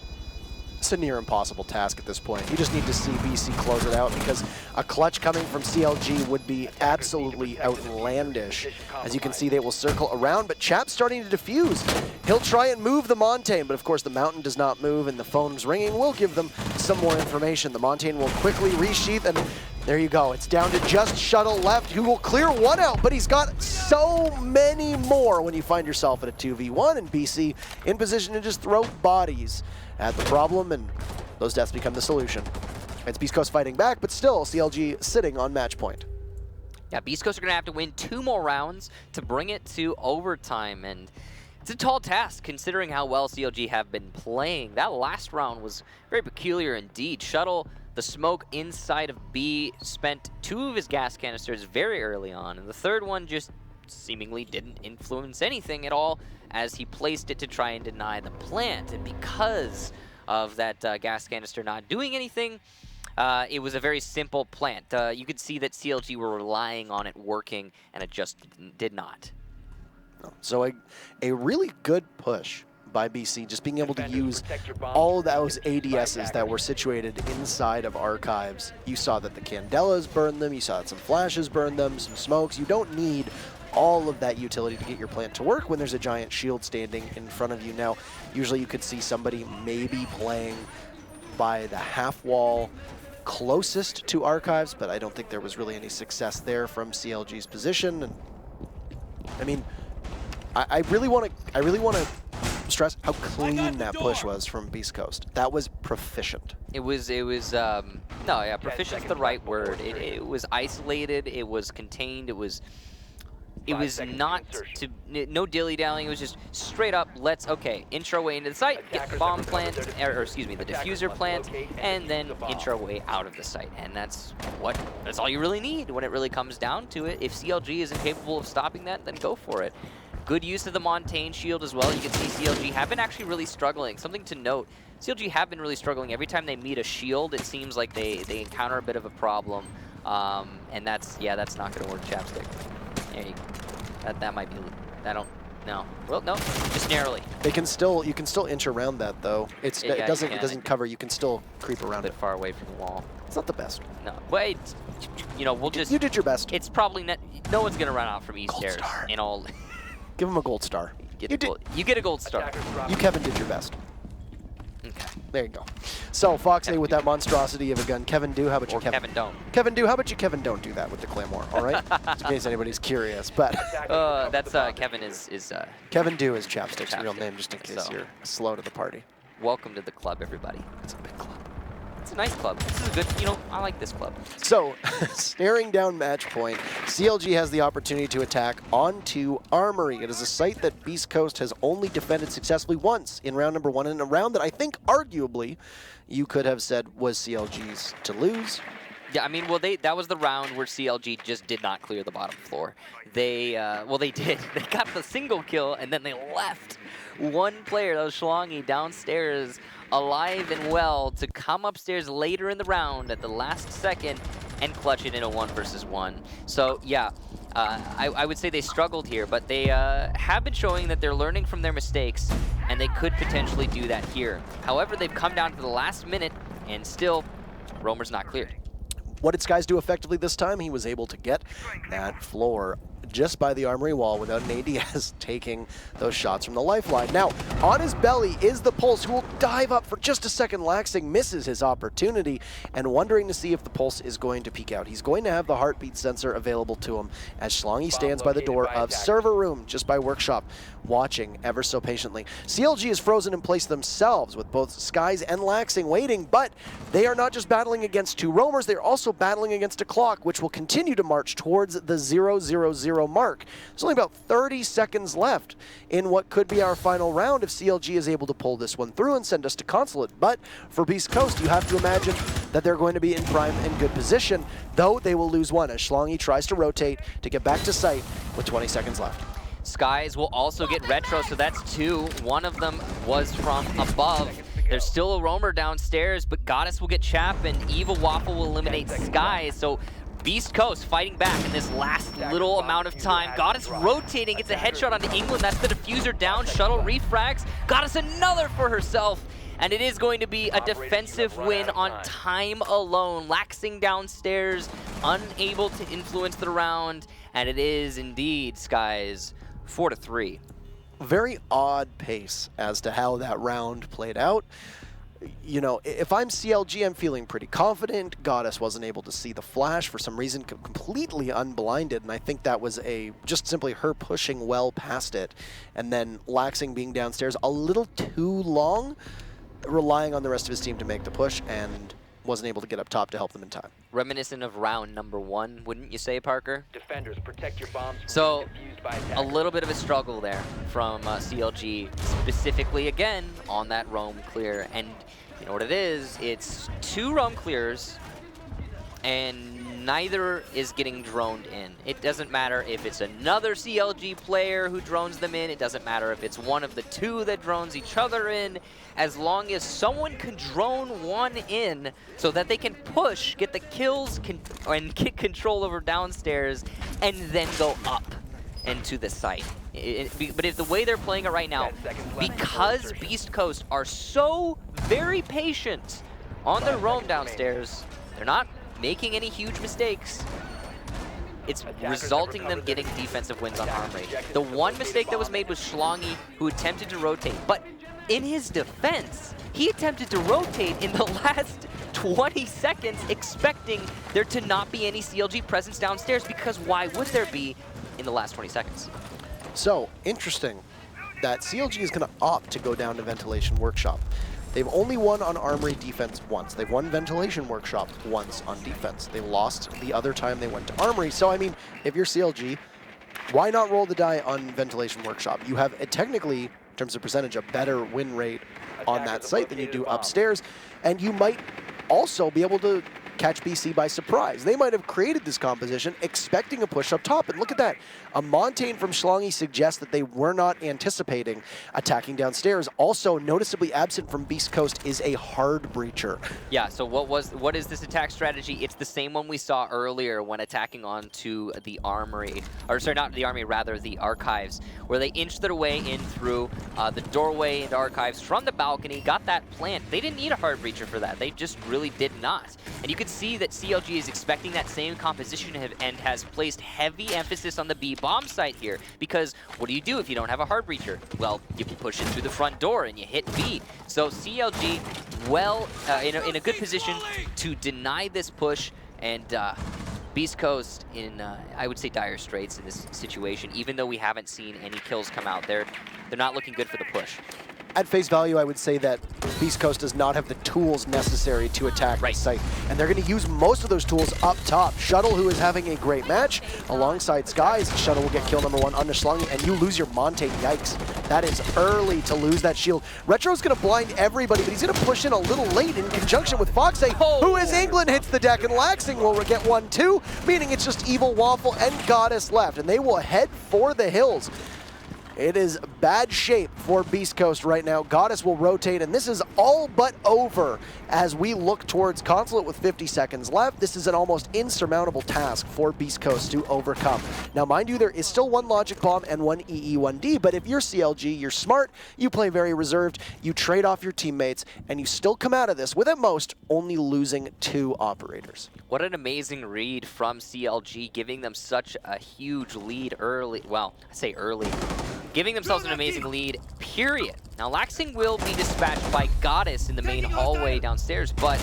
It's a near impossible task at this point. You just need to see BC close it out because a clutch coming from CLG would be absolutely outlandish. As you can see, they will circle around, but Chap's starting to defuse. He'll try and move the Montaigne, but of course the Mountain does not move and the phone's ringing. We'll give them some more information. The Montaigne will quickly resheath, and there you go. It's down to just Shuttle left, who will clear one out, but he's got so many more when you find yourself at a 2v1, and BC in position to just throw bodies at the problem, and those deaths become the solution. It's Beastcoast fighting back, but still CLG sitting on match point. Yeah, Beastcoast are going to have to win 2 more rounds to bring it to overtime, and it's a tall task considering how well CLG have been playing. That last round was very peculiar indeed. Shuttle, the smoke inside of B, spent 2 of his gas canisters very early on, and the third one just seemingly didn't influence anything at all as he placed it to try and deny the plant. And because of that gas canister not doing anything, it was a very simple plant. You could see that CLG were relying on it working, and it just did not. So a really good push by BC, just being able to use all those ADSs that were situated inside of archives. You saw that the Candelas burned them, you saw that some flashes burned them, some smokes. You don't need all of that utility to get your plant to work when there's a giant shield standing in front of you. Now, usually you could see somebody maybe playing by the half wall closest to archives, but I don't think there was really any success there from CLG's position. And I mean, I really want to stress how clean that push was from Beastcoast. That was proficient. It was no, yeah, proficient's the right word. It was isolated, it was contained, it was not no dilly-dallying. It was just straight up, okay, inch our way into the site, get the bomb plant, or excuse me, the diffuser plant, and then inch our way out of the site. And that's all you really need when it really comes down to it. If CLG is incapable of stopping that, then go for it. Good use of the Montaigne shield as well. You can see CLG have been actually really struggling. Something to note, CLG have been really struggling. Every time they meet a shield, it seems like they encounter a bit of a problem. And that's not going to work, Chapstick. There you go. That might be, I don't know. Well, no, just narrowly. You can still inch around that though. It doesn't cover. You can still creep around it. Far away from the wall. It's not the best. No, but you know, we'll just. You did your best. It's probably not. No one's gonna run out from East Stairs in all. Give him a gold star. You get a gold star. You, Kevin, did your best. Okay. There you go. So Fox A Kevin with Do. that monstrosity of a gun. Kevin Do, how about you, Or Kevin? Kevin don't. Kevin Do, how about you, Kevin? Don't do that with the Claymore, all right? Just in case anybody's curious. But That's Kevin is Kevin Do is Chapstick's real Chapstick. name, just in case So. you're slow to the party. welcome to the club, everybody. It's a big club. It's a nice club. This is a good, I like this club. So, staring down match point, CLG has the opportunity to attack onto Armory. It is a site that Beastcoast has only defended successfully once in round number 1, in a round that I think arguably you could have said was CLG's to lose. Yeah, I mean, well, that was the round where CLG just did not clear the bottom floor. They did. They got the single kill, and then they left one player, that was Schlongy, downstairs, alive and well, to come upstairs later in the round at the last second and clutch it in a 1 versus 1. So, yeah, I would say they struggled here, but they have been showing that they're learning from their mistakes, and they could potentially do that here. However, they've come down to the last minute, and still, Roamer's not cleared. What did Skies do effectively this time? He was able to get that floor just by the Armory wall without an ADS taking those shots from the lifeline. Now, on his belly is the Pulse, who will dive up for just a second. Laxing misses his opportunity and wondering to see if the Pulse is going to peek out. He's going to have the heartbeat sensor available to him as Schlongy stands by the door of server room, just by Workshop, watching ever so patiently. CLG is frozen in place themselves with both Skies and Laxing waiting, but they are not just battling against two roamers, they're also battling against a clock, which will continue to march towards the 0-0-0 mark. There's only about 30 seconds left in what could be our final round if CLG is able to pull this one through and send us to Consulate. But for Beastcoast, you have to imagine that they're going to be in prime and good position, though they will lose one as Schlongy tries to rotate to get back to site with 20 seconds left. Skies will also get retro, so that's 2. One of them was from above. There's still a roamer downstairs, but Goddess will get Chap, and Evil Waffle will eliminate Skies. So Beastcoast fighting back in this last little amount of time. Goddess rotating, gets a headshot onto England. That's the diffuser down. Shuttle refrags. Goddess another for herself. And it is going to be a defensive win on time alone. Laxing downstairs, unable to influence the round. And it is indeed Skies 4-3. Very odd pace as to how that round played out. You know, if I'm CLG, I'm feeling pretty confident. Goddess wasn't able to see the flash for some reason, completely unblinded, and I think that was just simply her pushing well past it, and then Laxing being downstairs a little too long, relying on the rest of his team to make the push, and wasn't able to get up top to help them in time. Reminiscent of round number 1, wouldn't you say, Parker? Defenders, protect your bombs from So, being defused by a attackers. little bit of a struggle there from CLG, specifically again on that roam clear. And you know what it is? It's 2 roam clears, and neither is getting droned in. It doesn't matter if it's another CLG player who drones them in. It doesn't matter if it's one of the 2 that drones each other in. As long as someone can drone one in so that they can push, get the kills, and get control over downstairs, and then go up into the site. But if the way they're playing it right now, because Beastcoast are so very patient on their roam downstairs, they're not making any huge mistakes. It's resulting in them getting defensive wins on Armory. The one mistake that was made was Schlongy, who attempted to rotate. But in his defense, he attempted to rotate in the last 20 seconds, expecting there to not be any CLG presence downstairs, because why would there be in the last 20 seconds? So, interesting that CLG is going to opt to go down to Ventilation Workshop. They've only won on Armory defense once. They've won Ventilation Workshop once on defense. They lost the other time they went to Armory. So, I mean, if you're CLG, why not roll the die on Ventilation Workshop? You have, technically, in terms of percentage, a better win rate on that site than you do upstairs. And you might also be able to catch BC by surprise. They might have created this composition expecting a push up top, and look at that. A Montaigne from Schlongy suggests that they were not anticipating attacking downstairs. Also noticeably absent from Beastcoast is a hard breacher. Yeah, so what is this attack strategy? It's the same one we saw earlier when attacking onto the Armory, or sorry, not the Armory, rather the Archives, where they inched their way in through the doorway into Archives from the balcony, got that plant. They didn't need a hard breacher for that. They just really did not. And you could can see that CLG is expecting that same composition and has placed heavy emphasis on the B bomb site here, because what do you do if you don't have a hard breacher? Well, you can push it through the front door and you hit B. So CLG, well, in a good position to deny this push, and Beastcoast in, I would say, dire straits in this situation, even though we haven't seen any kills come out. They're not looking good for the push. At face value, I would say that Beastcoast does not have the tools necessary to attack the site. And they're going to use most of those tools up top. Shuttle, who is having a great match, alongside Skies. Shuttle will get kill number 1 underslung, and you lose your Monte. Yikes. That is early to lose that shield. Retro's going to blind everybody, but he's going to push in a little late in conjunction with Foxay, who is England, hits the deck, and Laxing will get 1-2, meaning it's just Evil Waffle and Goddess left, and they will head for the hills. It is bad shape for Beastcoast right now. Goddess will rotate, and this is all but over as we look towards Consulate with 50 seconds left. This is an almost insurmountable task for Beastcoast to overcome. Now, mind you, there is still 1 Logic Bomb and 1 EE1D, but if you're CLG, you're smart, you play very reserved, you trade off your teammates, and you still come out of this with, at most, only losing 2 operators. What an amazing read from CLG, giving them such a huge lead early. Well, I say early. Giving themselves an amazing lead, period. Now, Laxing will be dispatched by Goddess in the main hallway downstairs, but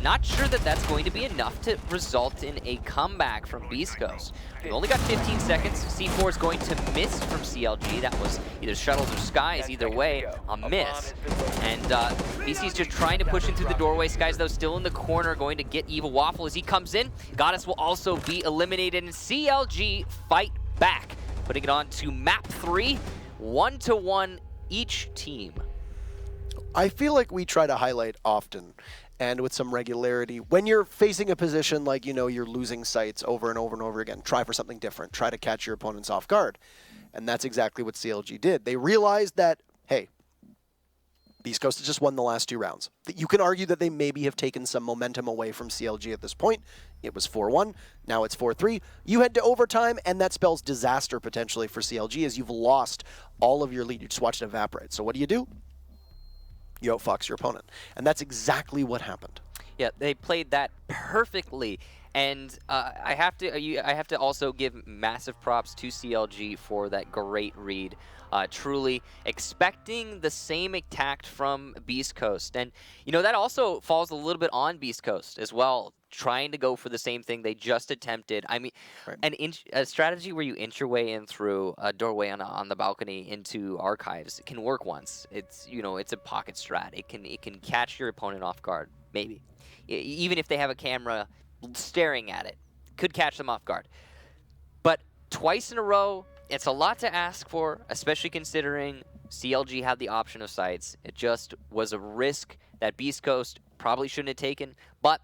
not sure that that's going to be enough to result in a comeback from Beastcoast. We've only got 15 seconds. C4 is going to miss from CLG. That was either Shuttles or Skies. Either way, a miss. And BC's just trying to push in through the doorway. Skies, though, still in the corner, going to get Evil Waffle as he comes in. Goddess will also be eliminated, and CLG fight back, putting it on to map 3, 1-1 each team. I feel like we try to highlight often and with some regularity, when you're facing a position like, you know, you're losing sites over and over and over again, try for something different, try to catch your opponents off guard. And that's exactly what CLG did. They realized that, hey, Beastcoast has just won the last 2 rounds. You can argue that they maybe have taken some momentum away from CLG at this point. It was 4-1, now it's 4-3. You head to overtime, and that spells disaster potentially for CLG as you've lost all of your lead. You just watched it evaporate. So what do? You outfox your opponent. And that's exactly what happened. Yeah, they played that perfectly. And I have to also give massive props to CLG for that great read. Truly expecting the same attack from Beastcoast. And, you know, that also falls a little bit on Beastcoast as well, trying to go for the same thing they just attempted. I mean, a strategy where you inch your way in through a doorway on the balcony into archives can work once. It's, you know, it's a pocket strat. It can catch your opponent off guard, maybe. Even if they have a camera staring at it, could catch them off guard. But twice in a row, it's a lot to ask for, especially considering CLG had the option of sites. It just was a risk that Beastcoast probably shouldn't have taken. But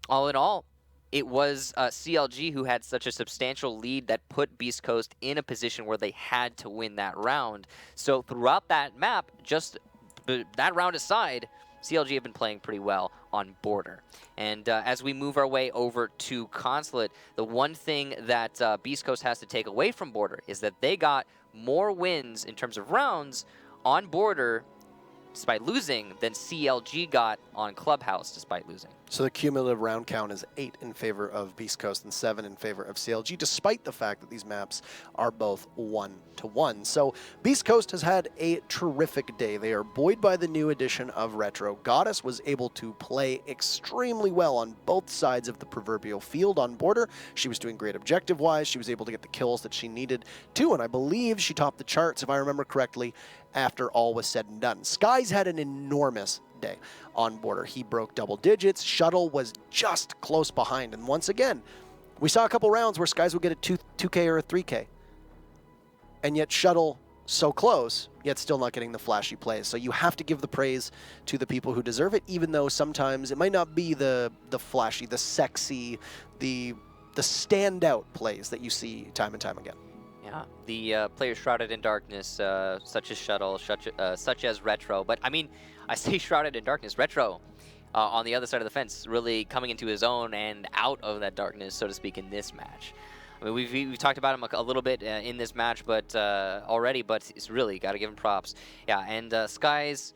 all in all, it was CLG who had such a substantial lead that put Beastcoast in a position where they had to win that round. So throughout that map, just that round aside, CLG have been playing pretty well on border. And as we move our way over to Consulate, the one thing that Beastcoast has to take away from border is that they got more wins in terms of rounds on border despite losing than CLG got on Clubhouse despite losing. So the cumulative round count is 8 in favor of Beastcoast and 7 in favor of CLG, despite the fact that these maps are both 1-1. So Beastcoast has had a terrific day. They are buoyed by the new addition of Retro. Goddess was able to play extremely well on both sides of the proverbial field on border. She was doing great objective-wise. She was able to get the kills that she needed to, and I believe she topped the charts, if I remember correctly, after all was said and done. Skies had an enormous day on border. He broke double digits. Shuttle was just close behind. And once again, we saw a couple rounds where Skies would get a 2K or a 3K. And yet Shuttle so close, yet still not getting the flashy plays. So you have to give the praise to the people who deserve it, even though sometimes it might not be the flashy, the sexy, the standout plays that you see time and time again. Yeah, the players shrouded in darkness, such as Shuttle, such as Retro. But, I mean, I say shrouded in darkness. Retro, on the other side of the fence, really coming into his own and out of that darkness, so to speak, in this match. I mean, we've talked about him a little bit in this match, but already, but it's really got to give him props. Yeah, and Skies,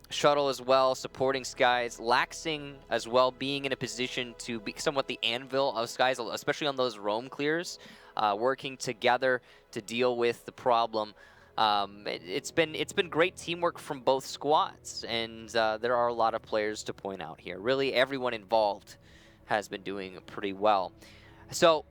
Shuttle as well, supporting Skies. Laxing as well, being in a position to be somewhat the anvil of Skies, especially on those roam clears, working together to deal with the problem. It's been great teamwork from both squads, and there are a lot of players to point out here. Really, everyone involved has been doing pretty well. So,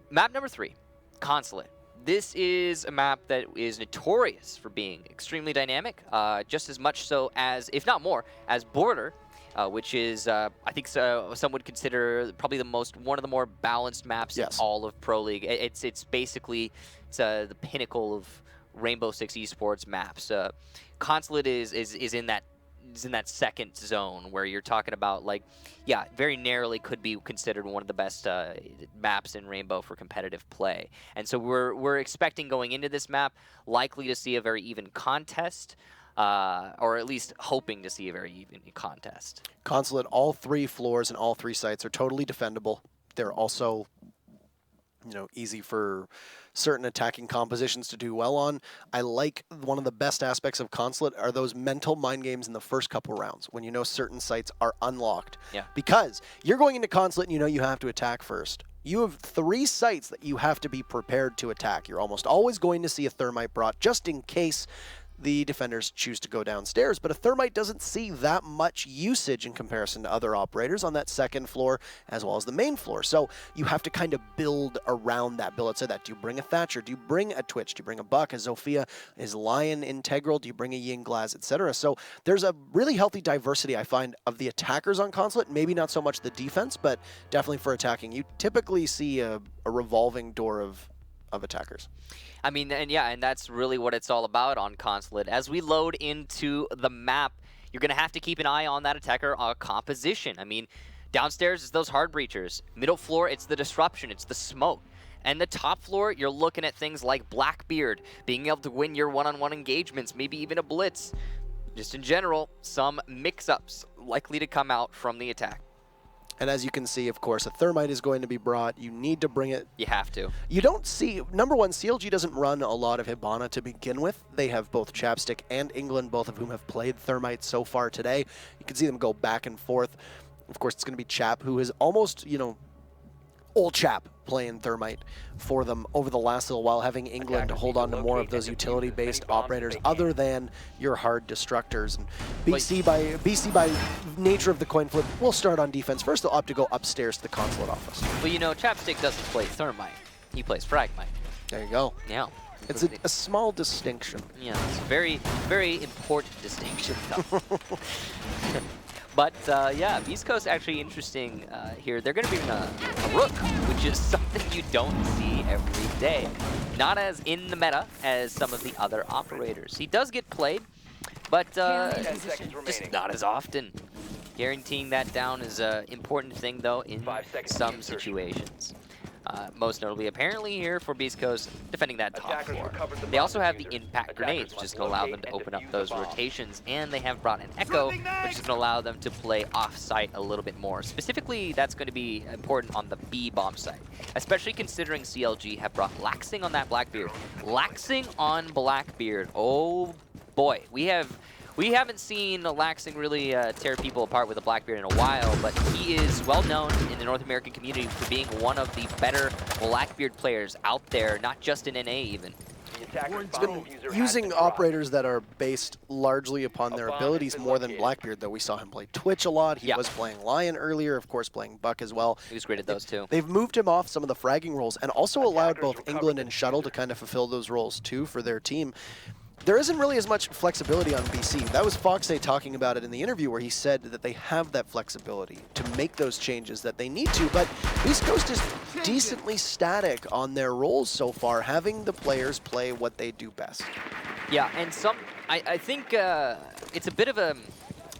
map number 3, Consulate. This is a map that is notorious for being extremely dynamic, just as much so as, if not more, as Border, which is, I think some would consider probably one of the more balanced maps in all of Pro League. It's basically the pinnacle of Rainbow Six esports maps. Consulate is in that second zone where you're talking about, like, yeah, very narrowly could be considered one of the best maps in Rainbow for competitive play. And so we're expecting going into this map likely to see a very even contest, or at least hoping to see a very even contest. Consulate, all 3 floors and all 3 sites are totally defendable. They're also, easy for certain attacking compositions to do well on. I like one of the best aspects of Consulate are those mental mind games in the first couple rounds when you know certain sites are unlocked. Yeah. Because you're going into Consulate and you know you have to attack first. You have 3 sites that you have to be prepared to attack. You're almost always going to see a Thermite brought just in case the defenders choose to go downstairs, but a Thermite doesn't see that much usage in comparison to other operators on that second floor as well as the main floor. So you have to kind of build around that, build outside that. Do you bring a Thatcher? Do you bring a Twitch? Do you bring a Buck, a Zofia? Is Lion integral? Do you bring a Yinglaz, etc.? So there's a really healthy diversity, I find, of the attackers on Consulate. Maybe not so much the defense, but definitely for attacking. You typically see a revolving door of attackers. I mean, and that's really what it's all about on Consulate. As we load into the map, you're going to have to keep an eye on that attacker composition. I mean, downstairs is those hard breachers. Middle floor, it's the disruption, it's the smoke. And the top floor, you're looking at things like Blackbeard, being able to win your one-on-one engagements, maybe even a blitz. Just in general, some mix-ups likely to come out from the attack. And as you can see, of course, a Thermite is going to be brought. You need to bring it. You have to. You don't see, number one, CLG doesn't run a lot of Hibana to begin with. They have both Chapstick and England, both of whom have played Thermite so far today. You can see them go back and forth. Of course, it's going to be Chap, who is almost, old Chap playing Thermite for them over the last little while, having England hold on to more of those utility-based operators other than your hard destructors. And BC by nature of the coin flip will start on defense. First, they'll opt to go upstairs to the Consulate office. Well, Chapstick doesn't play Thermite. He plays Fragmite. There you go. Yeah. It's a small distinction. Yeah, it's a very, very important distinction, though. But, yeah, Beastcoast actually interesting here. They're going to be a Rook, which is something you don't see every day. Not as in the meta as some of the other operators. He does get played, but just not as often. Guaranteeing that down is an important thing, though, in some situations. Most notably, apparently, here for Beastcoast, defending that top floor. They also have the impact grenades, which is going to allow them to open up those rotations, and they have brought an Echo, which is going to allow them to play off-site a little bit more. Specifically, that's going to be important on the B bomb site, especially considering CLG have brought Laxing on that Blackbeard. Laxing on Blackbeard. Oh boy, we haven't seen Laxing really tear people apart with a Blackbeard in a while, but he is well known in the North American community for being one of the better Blackbeard players out there, not just in NA even. It's been using operators that are based largely upon their abilities more than Blackbeard, though. We saw him play Twitch a lot. He was playing Lion earlier, of course playing Buck as well. He was great at those too. They've moved him off some of the fragging roles and also allowed both England and Shuttle to kind of fulfill those roles too for their team. There isn't really as much flexibility on BC. That was Foxay talking about it in the interview where he said that they have that flexibility to make those changes that they need to, but Beastcoast is decently static on their roles so far, having the players play what they do best. Yeah, and I think it's a bit of a,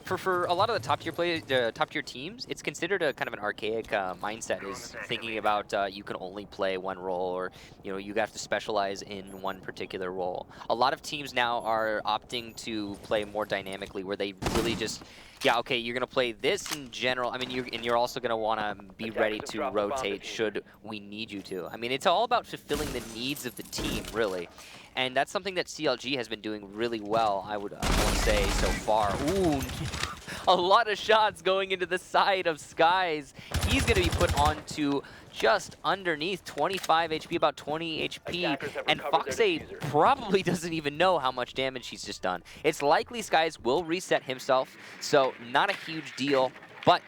for a lot of the top tier teams, it's considered a kind of an archaic mindset, is thinking about you can only play one role, or you have to specialize in one particular role. A lot of teams now are opting to play more dynamically, where they really just, okay, you're gonna play this in general. I mean, you're also gonna want to be ready to rotate should we need you to. I mean, it's all about fulfilling the needs of the team, really. And that's something that CLG has been doing really well, I want to say, so far. Ooh, a lot of shots going into the side of Skies. He's going to be put onto just underneath 25 HP, about 20 HP. And Foxay probably doesn't even know how much damage he's just done. It's likely Skies will reset himself, so not a huge deal, but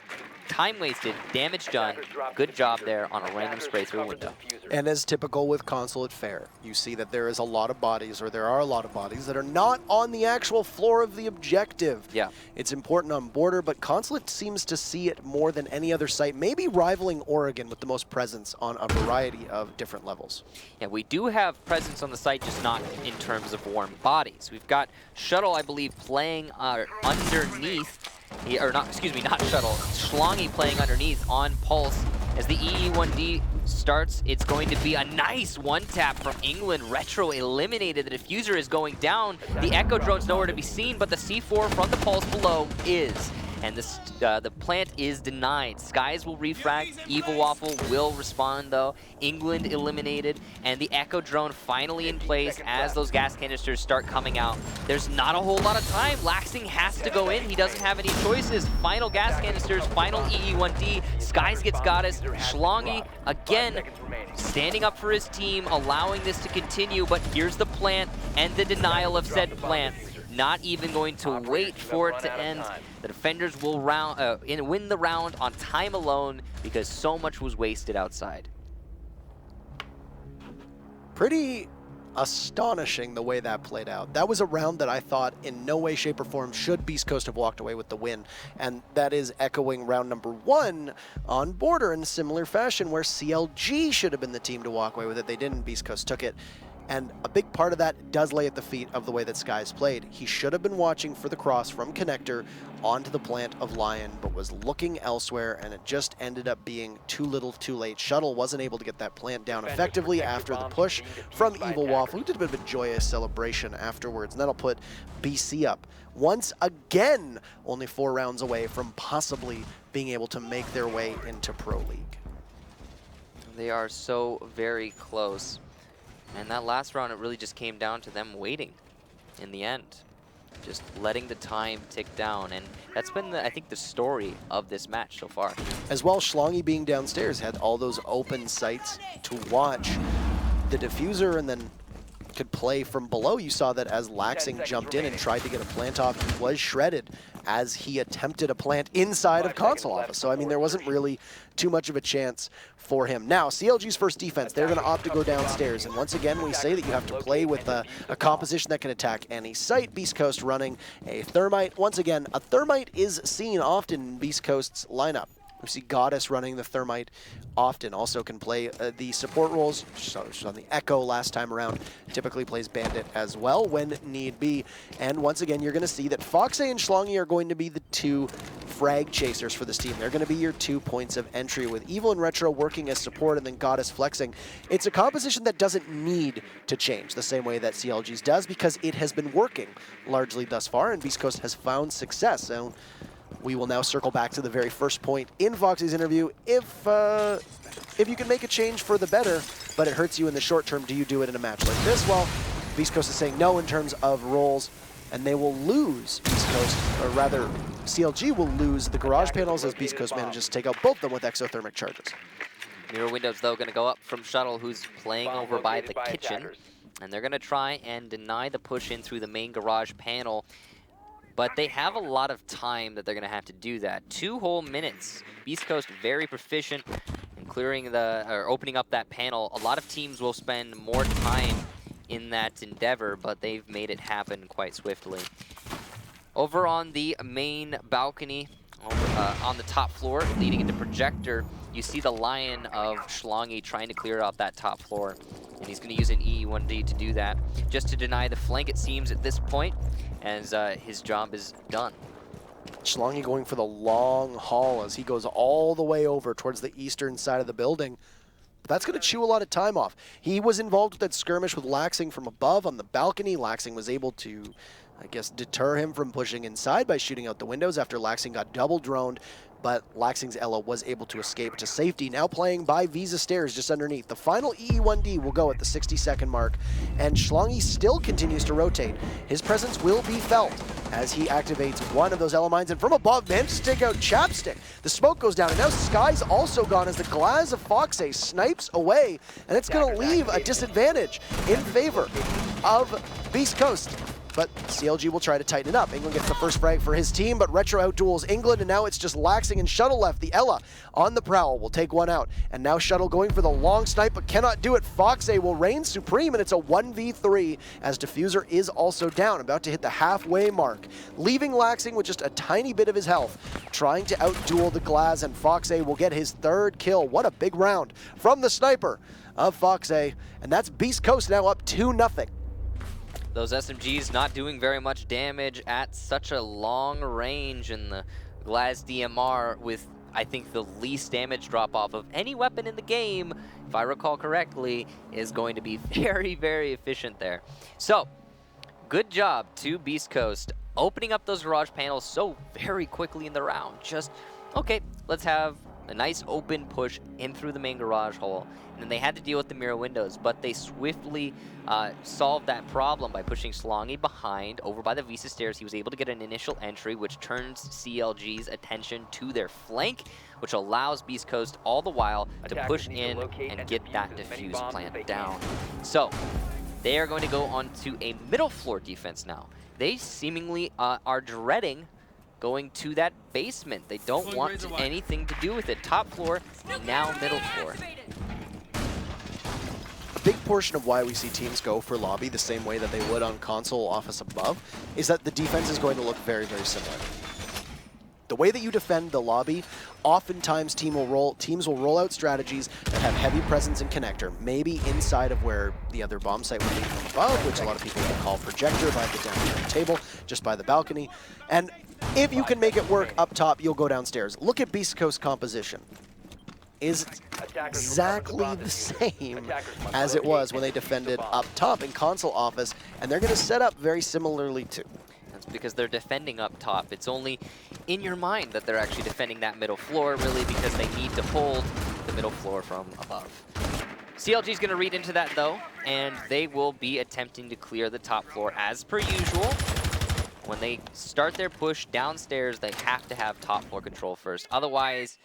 time wasted, damage done. Good job there on a random spray through a window. And as typical with Consulate fare, you see that there is a lot of bodies, or there are a lot of bodies that are not on the actual floor of the objective. Yeah. It's important on border, but Consulate seems to see it more than any other site, maybe rivaling Oregon with the most presence on a variety of different levels. Yeah, we do have presence on the site, just not in terms of warm bodies. We've got Shuttle, I believe, playing underneath. Or not, excuse me, not Shuttle. Schlongy playing underneath on Pulse. As the EE1D starts, it's going to be a nice one-tap from England. Retro eliminated. The diffuser is going down. The Echo Drone's nowhere to be seen, but the C4 from the Pulse below is. And the plant is denied. Skies will refrag. Evil Waffle will respond, though. England eliminated. And the Echo Drone finally in place as those gas canisters start coming out. There's not a whole lot of time. Laxing has to go in. He doesn't have any choices. Final gas canisters, final EE1D. Skies gets Goddess. Schlongy, again, standing up for his team, allowing this to continue. But here's the plant and the denial of said plant. Not even going to wait for it to end. The defenders will win the round on time alone because so much was wasted outside. Pretty astonishing the way that played out. That was a round that I thought in no way, shape, or form should Beastcoast have walked away with the win. And that is echoing round number 1 on border in a similar fashion where CLG should have been the team to walk away with it. They didn't. Beastcoast took it. And a big part of that does lay at the feet of the way that Skies played. He should have been watching for the cross from Connector onto the plant of Lion, but was looking elsewhere, and it just ended up being too little too late. Shuttle wasn't able to get that plant down effectively after the push from Evil Waffle, who did a bit of a joyous celebration afterwards, and that'll put BC up once again, only 4 rounds away from possibly being able to make their way into Pro League. They are so very close. And that last round, it really just came down to them waiting in the end. Just letting the time tick down. And that's been, I think, the story of this match so far. As well, Schlongy being downstairs had all those open sights to watch the diffuser and then could play from below. You saw that as Laxing jumped in and tried to get a plant off, he was shredded as he attempted a plant inside of console office. So, I mean, there wasn't really too much of a chance for him. Now, CLG's first defense, they're going to opt to go downstairs. And once again, we say that you have to play with a composition that can attack any site. Beastcoast running a Thermite. Once again, a Thermite is seen often in Beastcoast's lineup. We see Goddess running the Thermite often, also can play the support roles. So on the Echo last time around, typically plays Bandit as well when need be. And once again, you're going to see that Foxay and Schlongy are going to be the 2 frag chasers for this team. They're going to be your 2 points of entry, with Evil and Retro working as support and then Goddess flexing. It's a composition that doesn't need to change the same way that CLG's does, because it has been working largely thus far, and Beastcoast has found success. So we will now circle back to the very first point in Foxy's interview. If you can make a change for the better, but it hurts you in the short term, do you do it in a match like this? Well, Beastcoast is saying no in terms of roles, and they will lose Beastcoast, or rather, CLG will lose the garage panels as Beastcoast manages to take out both of them with exothermic charges. Mirror windows, though, going to go up from Shuttle, who's playing over by the kitchen. And they're going to try and deny the push in through the main garage panel. But they have a lot of time that they're going to have to do that. 2 whole minutes. Beastcoast very proficient in clearing or opening up that panel. A lot of teams will spend more time in that endeavor, but they've made it happen quite swiftly. Over on the main balcony, on the top floor, leading into Projector, you see the Lion of Schlongy trying to clear out that top floor. And he's going to use an EE1D to do that, just to deny the flank, it seems, at this point, as his job is done. Schlongy going for the long haul as he goes all the way over towards the eastern side of the building. That's going to chew a lot of time off. He was involved with that skirmish with Laxing from above on the balcony. Laxing was able to, I guess, deter him from pushing inside by shooting out the windows after Laxing got double droned. but Laxing's Ella was able to escape to safety, now playing by Visa Stairs just underneath. The final EE1D will go at the 60-second mark, and Schlongi still continues to rotate. His presence will be felt as he activates one of those Ella mines, and from above, manages to take out Chapstick. The smoke goes down, and now Sky's also gone as the Glaz of Foxay snipes away, and it's going to leave a disadvantage in favor of Beastcoast. But CLG will try to tighten it up. England gets the first frag for his team, but Retro outduels England, and now it's just Laxing and Shuttle left. The Ella on the prowl will take one out, and now Shuttle going for the long snipe, but cannot do it. Foxay will reign supreme, and it's a 1v3 as Diffuser is also down, about to hit the halfway mark, leaving Laxing with just a tiny bit of his health, trying to outduel the Glaz, and Foxay will get his third kill. What a big round from the sniper of Foxay, and that's Beastcoast now up 2-0. Those SMGs not doing very much damage at such a long range, and the Glaz DMR with, I think, the least damage drop-off of any weapon in the game, if I recall correctly, is going to be very, very efficient there. So, good job to Beastcoast opening up those garage panels so very quickly in the round. Just, okay, let's have a nice open push in through the main garage hole. And then they had to deal with the mirror windows, but they swiftly solved that problem by pushing Schlongi behind over by the Visa Stairs. He was able to get an initial entry, which turns CLG's attention to their flank, which allows Beastcoast all the while to push in and get that defuse plant down. So they are going to go on to a middle floor defense now. They seemingly are dreading going to that basement. They don't want anything to do with it. Top floor, now middle floor. A big portion of why we see teams go for lobby the same way that they would on console office above is that the defense is going to look very, very similar. The way that you defend the lobby, oftentimes teams will roll out strategies that have heavy presence in connector, maybe inside of where the other bomb site would be from above, which a lot of people would call projector by the downstairs table, just by the balcony. And if you can make it work up top, you'll go downstairs. Look at Beastcoast composition. Is exactly the same as it was when they defended up top in console office, and they're going to set up very similarly too. That's because they're defending up top. It's only in your mind that they're actually defending that middle floor, really, because they need to hold the middle floor from above. CLG is going to read into that, though, and they will be attempting to clear the top floor as per usual. When they start their push downstairs, they have to have top floor control first. Otherwise,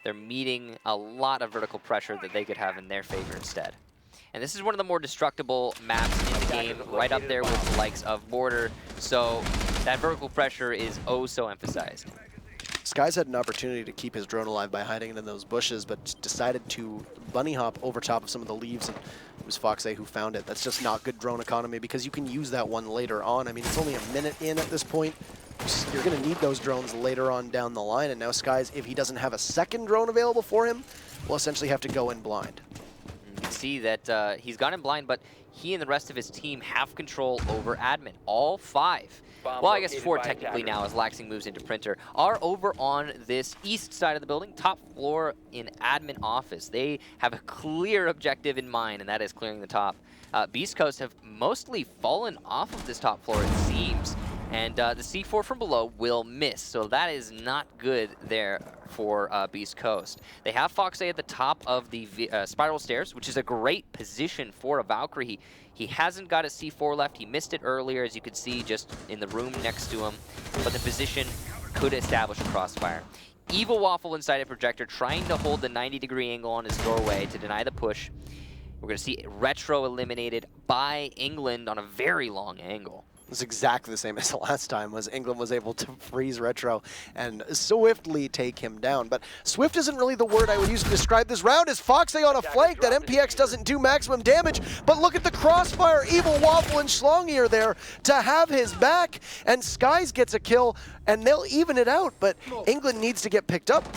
they're meeting a lot of vertical pressure that they could have in their favor instead. And this is one of the more destructible maps in the game, right up there with the likes of Border. So that vertical pressure is oh so emphasized. Sky's had an opportunity to keep his drone alive by hiding it in those bushes, but decided to bunny hop over top of some of the leaves, and it was Foxay who found it. That's just not good drone economy, because you can use that one later on. I mean, it's only a minute in at this point. You're going to need those drones later on down the line, and now Sky's, if he doesn't have a second drone available for him, will essentially have to go in blind. You can see that he's gone in blind, but he and the rest of his team have control over admin. All 5. Well, I guess 4 technically now, as Laxing moves into printer, are over on this east side of the building, top floor in admin office. They have a clear objective in mind, and that is clearing the top. Beastcoast have mostly fallen off of this top floor, it seems, and the C4 from below will miss, so that is not good there for Beastcoast. They have Foxay at the top of the spiral stairs, which is a great position for a Valkyrie. He hasn't got a C4 left. He missed it earlier, as you could see, just in the room next to him. But the position could establish a crossfire. Evil Waffle inside a projector, trying to hold the 90-degree angle on his doorway to deny the push. We're going to see Retro eliminated by England on a very long angle. It's exactly the same as the last time, was England was able to freeze Retro and swiftly take him down. But swift isn't really the word I would use to describe this round, as Foxay on a flank. That MPX doesn't do maximum damage, but look at the crossfire. Evil Waffle and Schlongi are there to have his back, and Skies gets a kill, and they'll even it out, but England needs to get picked up.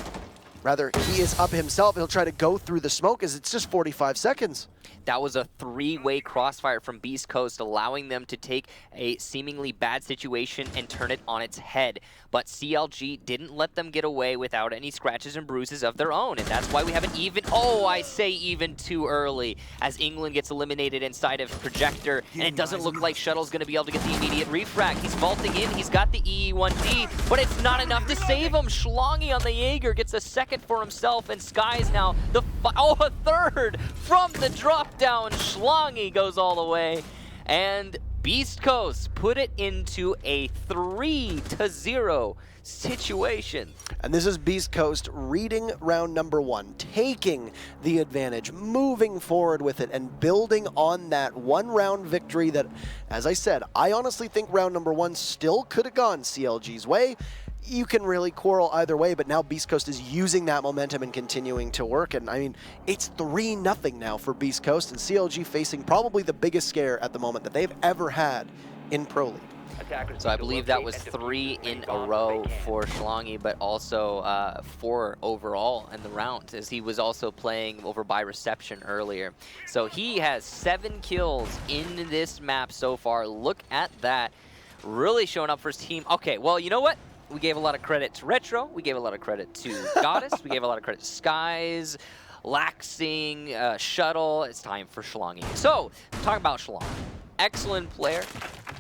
Rather, he is up himself. He'll try to go through the smoke, as it's just 45 seconds. That was a three-way crossfire from Beastcoast, allowing them to take a seemingly bad situation and turn it on its head. But CLG didn't let them get away without any scratches and bruises of their own, and that's why we have an even, I say even too early, as England gets eliminated inside of Projector, and it doesn't look like Shuttle's going to be able to get the immediate refrag. He's vaulting in, he's got the EE1D, but it's not enough to save him. Schlongy on the Jaeger gets a second for himself, and Sky's now a third from the drop down. Schlongy goes all the way, and Beastcoast put it into a 3-0 situation. And this is Beastcoast reading round number 1, taking the advantage, moving forward with it, and building on that one-round victory that, as I said, I honestly think round number 1 still could have gone CLG's way. You can really quarrel either way, but now Beastcoast is using that momentum and continuing to work. And I mean, it's 3-0 now for Beastcoast, and CLG facing probably the biggest scare at the moment that they've ever had in Pro League. So I believe that was 3 in a row for Schlongy, but also 4 overall in the round, as he was also playing over by reception earlier. So he has 7 kills in this map so far. Look at that. Really showing up for his team. Okay, well, you know what? We gave a lot of credit to Retro. We gave a lot of credit to Goddess. We gave a lot of credit to Skies, Laxing, Shuttle. It's time for Schlongy. So, talk about Schlongy. Excellent player,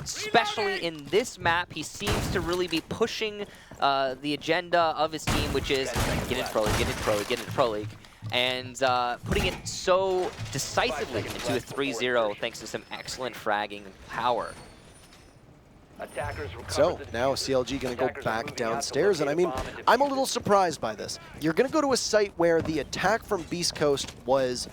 especially in this map. He seems to really be pushing the agenda of his team, which is get into Pro League, get into Pro League, get into Pro League. And putting it so decisively into a 3-0 thanks to some excellent fragging power. So now CLG going to go back downstairs, and I mean, I'm a little surprised by this. You're going to go to a site where the attack from Beastcoast was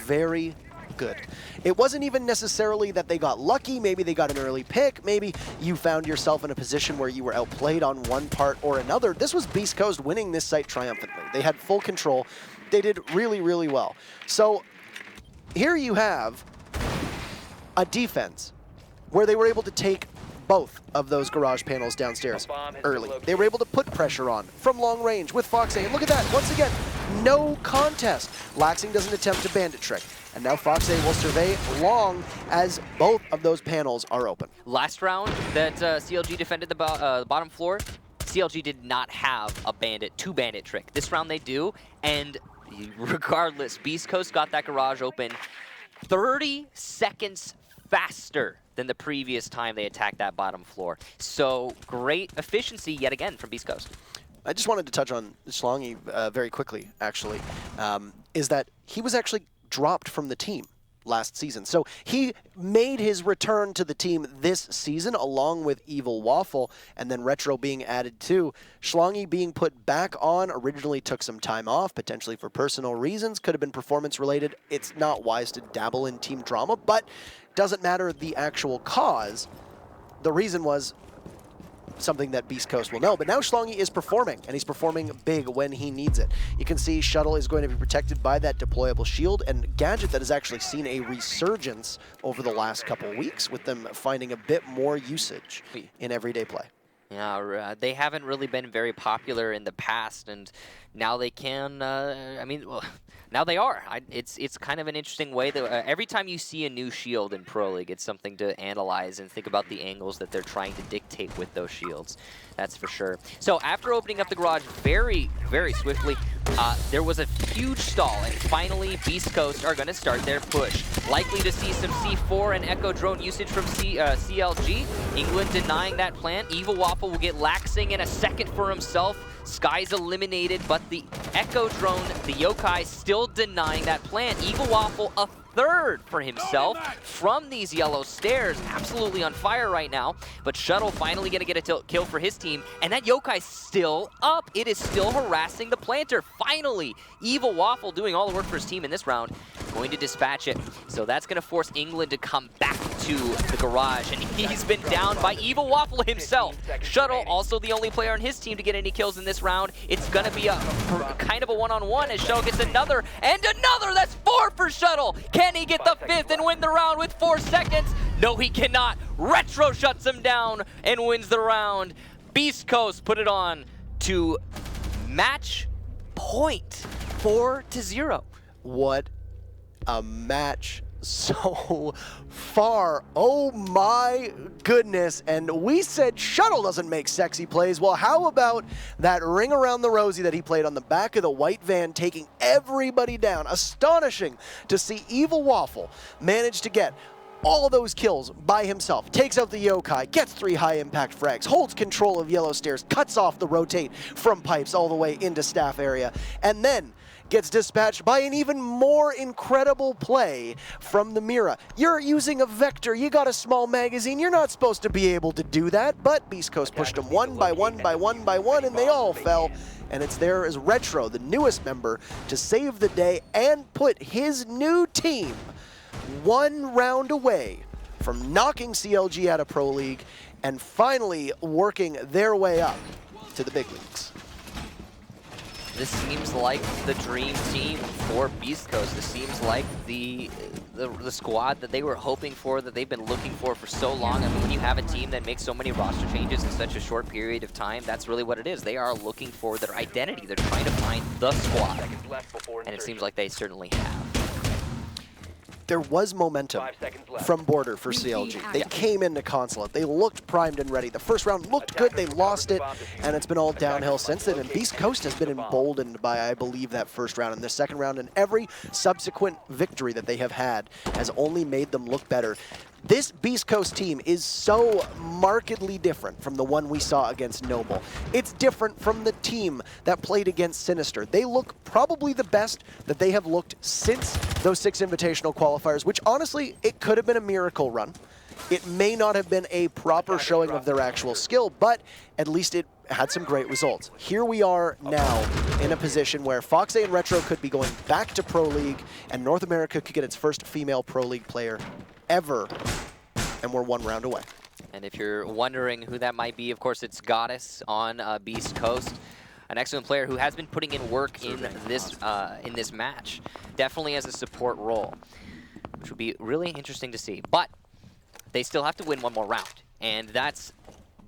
very good. It wasn't even necessarily that they got lucky, maybe they got an early pick, maybe you found yourself in a position where you were outplayed on one part or another. This was Beastcoast winning this site triumphantly. They had full control. They did really, really well. So here you have a defense where they were able to take both of those garage panels downstairs early. They were able to put pressure on from long range with Foxay. And look at that, once again, no contest. Laxing doesn't attempt to bandit trick. And now Foxay will survey long as both of those panels are open. Last round that CLG defended the bottom floor, CLG did not have a two bandit trick. This round they do, and regardless, Beastcoast got that garage open 30 seconds faster than the previous time they attacked that bottom floor. So great efficiency yet again from Beastcoast. I just wanted to touch on Schlongy very quickly, actually, is that he was actually dropped from the team last season. So he made his return to the team this season along with Evil Waffle, and then Retro being added too. Schlongy being put back on originally took some time off, potentially for personal reasons, could have been performance related. It's not wise to dabble in team drama, but doesn't matter the actual cause. The reason was something that Beastcoast will know. But now Schlongy is performing, and he's performing big when he needs it. You can see Shuttle is going to be protected by that deployable shield, and Gadget that has actually seen a resurgence over the last couple weeks with them finding a bit more usage in everyday play. Yeah, they haven't really been very popular in the past, and now they can, now they are. It's kind of an interesting way that every time you see a new shield in Pro League, it's something to analyze and think about the angles that they're trying to dictate with those shields. That's for sure. So after opening up the garage very, very swiftly, there was a huge stall, and finally Beastcoast are going to start their push. Likely to see some C4 and Echo Drone usage from CLG. England denying that plan. Evil Waffle will get Laxing in a second for himself. Sky's eliminated, but the Echo Drone, the Yokai, still denying that plan. Evil Waffle, a third for himself from these yellow stairs. Absolutely on fire right now, but Shuttle finally going to get a kill for his team, and that Yokai's still up. It is still harassing the planter. Finally, Evil Waffle doing all the work for his team in this round, going to dispatch it. So that's going to force England to come back to the garage, and he's been down by Evil Waffle himself. Shuttle, also the only player on his team to get any kills in this round. It's going to be a kind of a one-on-one as Shuttle gets another, and another! That's 4 for Shuttle! Can he get the 5th and win the round with 4 seconds? No, he cannot. Retro shuts him down and wins the round. Beastcoast put it on to match point, 4-0. What a match so far. Oh my goodness. And we said Shuttle doesn't make sexy plays. Well, how about that ring around the rosy that he played on the back of the white van, taking everybody down? Astonishing to see Evil Waffle manage to get all those kills by himself, takes out the yokai, gets 3 high impact frags, holds control of yellow stairs, cuts off the rotate from pipes all the way into staff area, and then gets dispatched by an even more incredible play from the Mira. You're using a Vector, you got a small magazine, you're not supposed to be able to do that, but Beastcoast pushed them one by one by one by one, and they all fell. And it's there as Retro, the newest member, to save the day and put his new team 1 round away from knocking CLG out of Pro League and finally working their way up to the big leagues. This seems like the dream team for Beastcoast. This seems like the squad that they were hoping for, that they've been looking for so long. I mean, when you have a team that makes so many roster changes in such a short period of time, that's really what it is. They are looking for their identity. They're trying to find the squad, and it seems like they certainly have. There was momentum from Border for CLG. They came into Consulate. They looked primed and ready. The first round looked good. They lost it, and it's been all downhill since then. And Beastcoast has been emboldened by, I believe, that first round and the second round, and every subsequent victory that they have had has only made them look better. This Beastcoast team is so markedly different from the one we saw against Noble. It's different from the team that played against Sinister. They look probably the best that they have looked since those 6 invitational qualifiers, which honestly, it could have been a miracle run. It may not have been a proper showing of their actual skill, but at least it had some great results. Here we are now in a position where Fox A and Retro could be going back to Pro League, and North America could get its first female Pro League player ever, and we're 1 round away. And if you're wondering who that might be, of course, it's Goddess on Beastcoast, an excellent player who has been putting in work in this match, definitely as a support role, which would be really interesting to see. But they still have to win 1 more round, and that's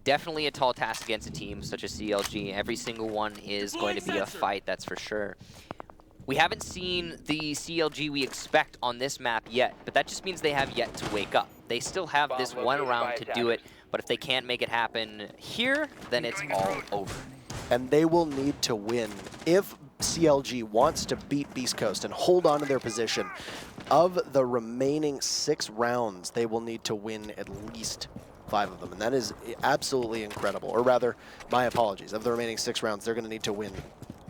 definitely a tall task against a team such as CLG. Every single one is going to be a fight, that's for sure. We haven't seen the CLG we expect on this map yet, but that just means they have yet to wake up. They still have this 1 round to do it, but if they can't make it happen here, then it's all over. And they will need to win. If CLG wants to beat Beastcoast and hold on to their position, of the remaining 6 rounds, they will need to win at least 5 of them, and that is absolutely incredible. Or rather, my apologies, of the remaining 6 rounds, they're going to need to win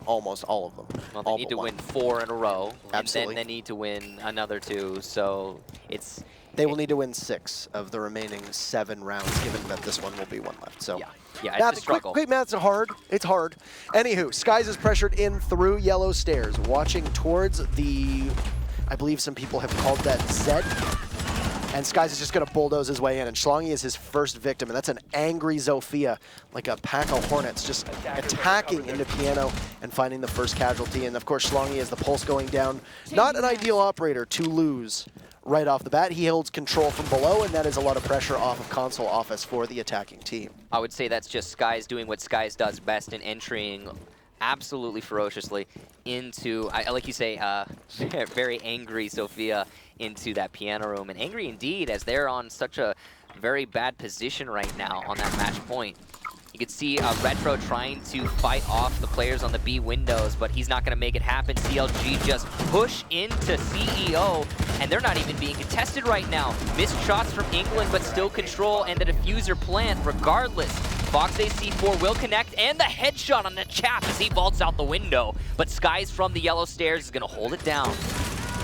almost all of them. Well, they need to win 4 in a row, Absolutely. and then they need to win another 2, so it's... They will need to win 6 of the remaining 7 rounds, given that this one will be 1 left. So, yeah, it's a struggle. Quick math, it's hard. It's hard. Anywho, Skies is pressured in through yellow stairs, watching towards the... I believe some people have called that Z. And Skies is just going to bulldoze his way in, and Schlongy is his first victim, and that's an angry Zofia, like a pack of hornets, just attacking into Piano and finding the first casualty. And of course, Schlongy is the pulse going down. Not an ideal operator to lose right off the bat. He holds control from below, and that is a lot of pressure off of console office for the attacking team. I would say that's just Skies doing what Skies does best in entering absolutely ferociously into, like you say, very angry Sophia into that piano room. And angry indeed, as they're on such a very bad position right now on that match point. You can see Retro trying to fight off the players on the B windows, but he's not going to make it happen. CLG just push into CEO, and they're not even being contested right now. Missed shots from England, but still control, and the diffuser plant regardless. Fox AC4 will connect, and the headshot on the chap as he vaults out the window. But Skies from the yellow stairs is going to hold it down.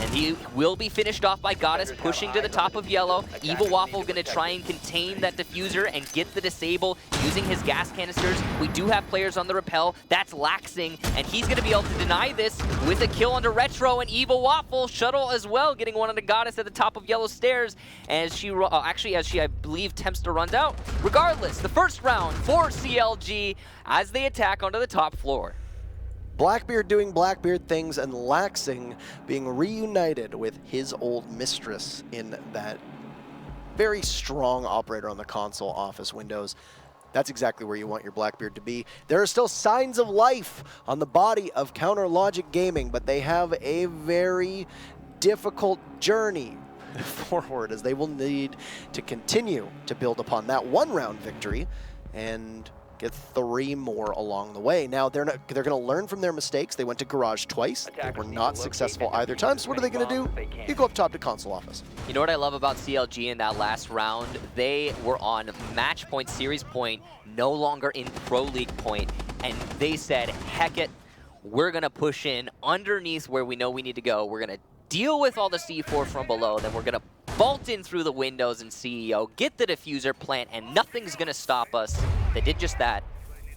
And he will be finished off by Goddess, pushing to the top of yellow. Evil Waffle going to try and contain that diffuser and get the disable using his gas canisters. We do have players on the rappel. That's laxing, and he's going to be able to deny this with a kill onto Retro and Evil Waffle. Shuttle as well, getting one on the Goddess at the top of yellow stairs. As she, I believe, attempts to run out. Regardless, the first round for CLG as they attack onto the top floor. Blackbeard doing Blackbeard things, and Laxing being reunited with his old mistress in that very strong operator on the console office windows. That's exactly where you want your Blackbeard to be. There are still signs of life on the body of Counter Logic Gaming, but they have a very difficult journey forward, as they will need to continue to build upon that one-round victory and get 3 more along the way. Now, they're going to learn from their mistakes. They went to Garage twice. They were not successful either time. So what are they going to do? You go up top to Console office. You know what I love about CLG in that last round? They were on match point, series point, no longer in Pro League point, and they said, heck it, we're going to push in underneath where we know we need to go. We're going to deal with all the C4 from below, then we're going to bolt in through the windows and CEO, get the diffuser plant, and nothing's going to stop us. They did just that,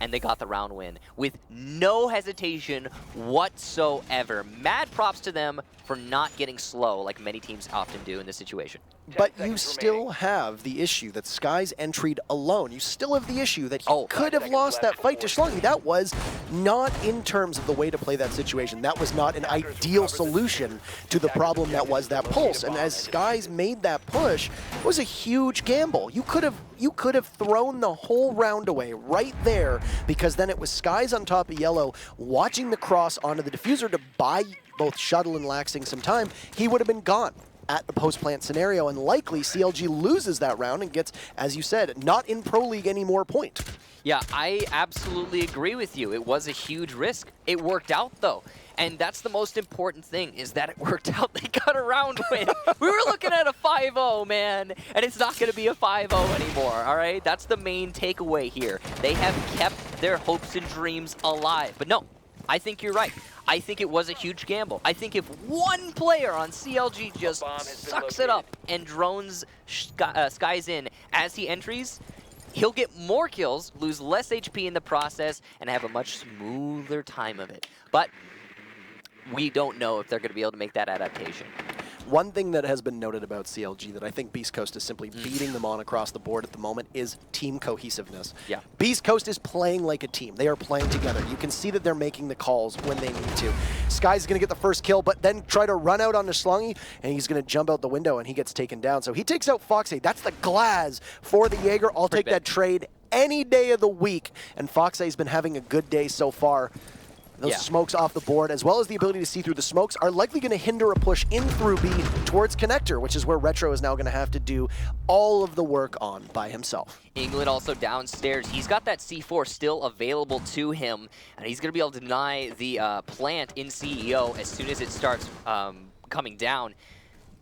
and they got the round win with no hesitation whatsoever. Mad props to them for not getting slow like many teams often do in this situation. But you still have the issue that Sky's entried alone. You still have the issue that he could have lost that fight to Schlongi. That was not in terms of the way to play that situation. That was not an ideal solution to the problem that was that pulse. And as Sky's made that push, it was a huge gamble. You could have thrown the whole round away right there, because then it was Skies on top of Yellow watching the cross onto the diffuser to buy both Shuttle and Laxing some time. He would have been gone at the post-plant scenario, and likely CLG loses that round and gets, as you said, not in Pro League anymore point. Yeah, I absolutely agree with you. It was a huge risk. It worked out, though. And that's the most important thing, is that it worked out. They got a round win. We were looking at a 5-0, man, and it's not going to be a 5-0 anymore, all right? That's the main takeaway here. They have kept their hopes and dreams alive. But no, I think you're right. I think it was a huge gamble. I think if one player on CLG just sucks it up and drones Skies in as he entries, he'll get more kills, lose less HP in the process, and have a much smoother time of it. But we don't know if they're going to be able to make that adaptation. One thing that has been noted about CLG that I think Beastcoast is simply beating them on across the board at the moment is team cohesiveness. Yeah. Beastcoast is playing like a team. They are playing together. You can see that they're making the calls when they need to. Sky's going to get the first kill, but then try to run out onto Schlongi, and he's going to jump out the window, and he gets taken down. So he takes out Foxy. That's the Glaz for the Jaeger. I'll take that trade any day of the week, and Foxy's been having a good day so far. Those smokes off the board, as well as the ability to see through the smokes, are likely going to hinder a push in through B towards Connector, which is where Retro is now going to have to do all of the work on by himself. England also downstairs. He's got that C4 still available to him, and he's going to be able to deny the plant in CEO as soon as it starts coming down.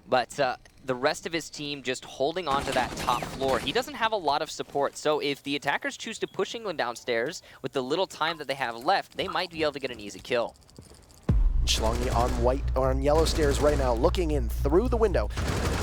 But the rest of his team just holding on to that top floor. He doesn't have a lot of support, so if the attackers choose to push England downstairs with the little time that they have left, they might be able to get an easy kill. Schlongi on yellow stairs right now, looking in through the window.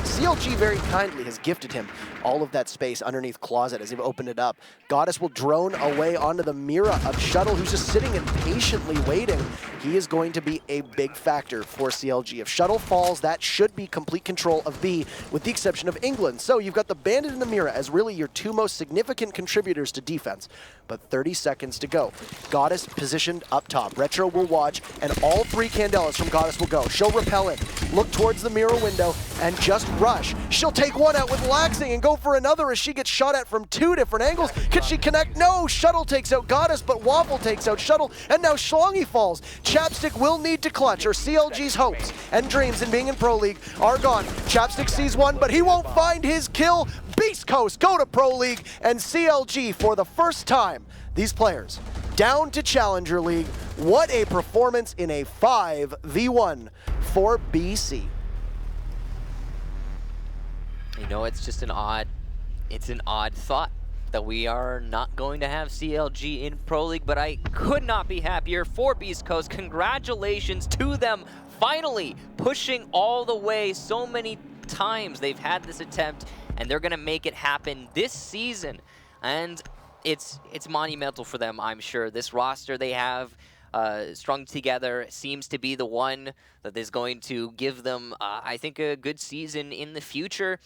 CLG very kindly has gifted him all of that space underneath Closet as they've opened it up. Goddess will drone away onto the Mira of Shuttle, who's just sitting and patiently waiting. He is going to be a big factor for CLG. If Shuttle falls, that should be complete control of B, with the exception of England. So you've got the Bandit and the Mira as really your two most significant contributors to defense. But 30 seconds to go. Goddess positioned up top. Retro will watch, and all 3 Candelas from Goddess will go. She'll repel it, look towards the mirror window, and just rush. She'll take one out with Laxing and go for another as she gets shot at from 2 different angles. Can she connect? No! Shuttle takes out Goddess, but Waffle takes out Shuttle, and now Schlongi falls. Chapstick will need to clutch, or CLG's hopes and dreams in being in Pro League are gone. Chapstick sees one, but he won't find his kill. Beastcoast go to Pro League, and CLG, for the first time, these players down to Challenger League. What a performance in a 5v1 for BC. You know, it's just an odd thought that we are not going to have CLG in Pro League, but I could not be happier for Beastcoast. Congratulations to them, finally pushing all the way. So many times they've had this attempt, and they're gonna make it happen this season. And it's monumental for them, I'm sure. This roster they have strung together seems to be the one that is going to give them, I think, a good season in the future.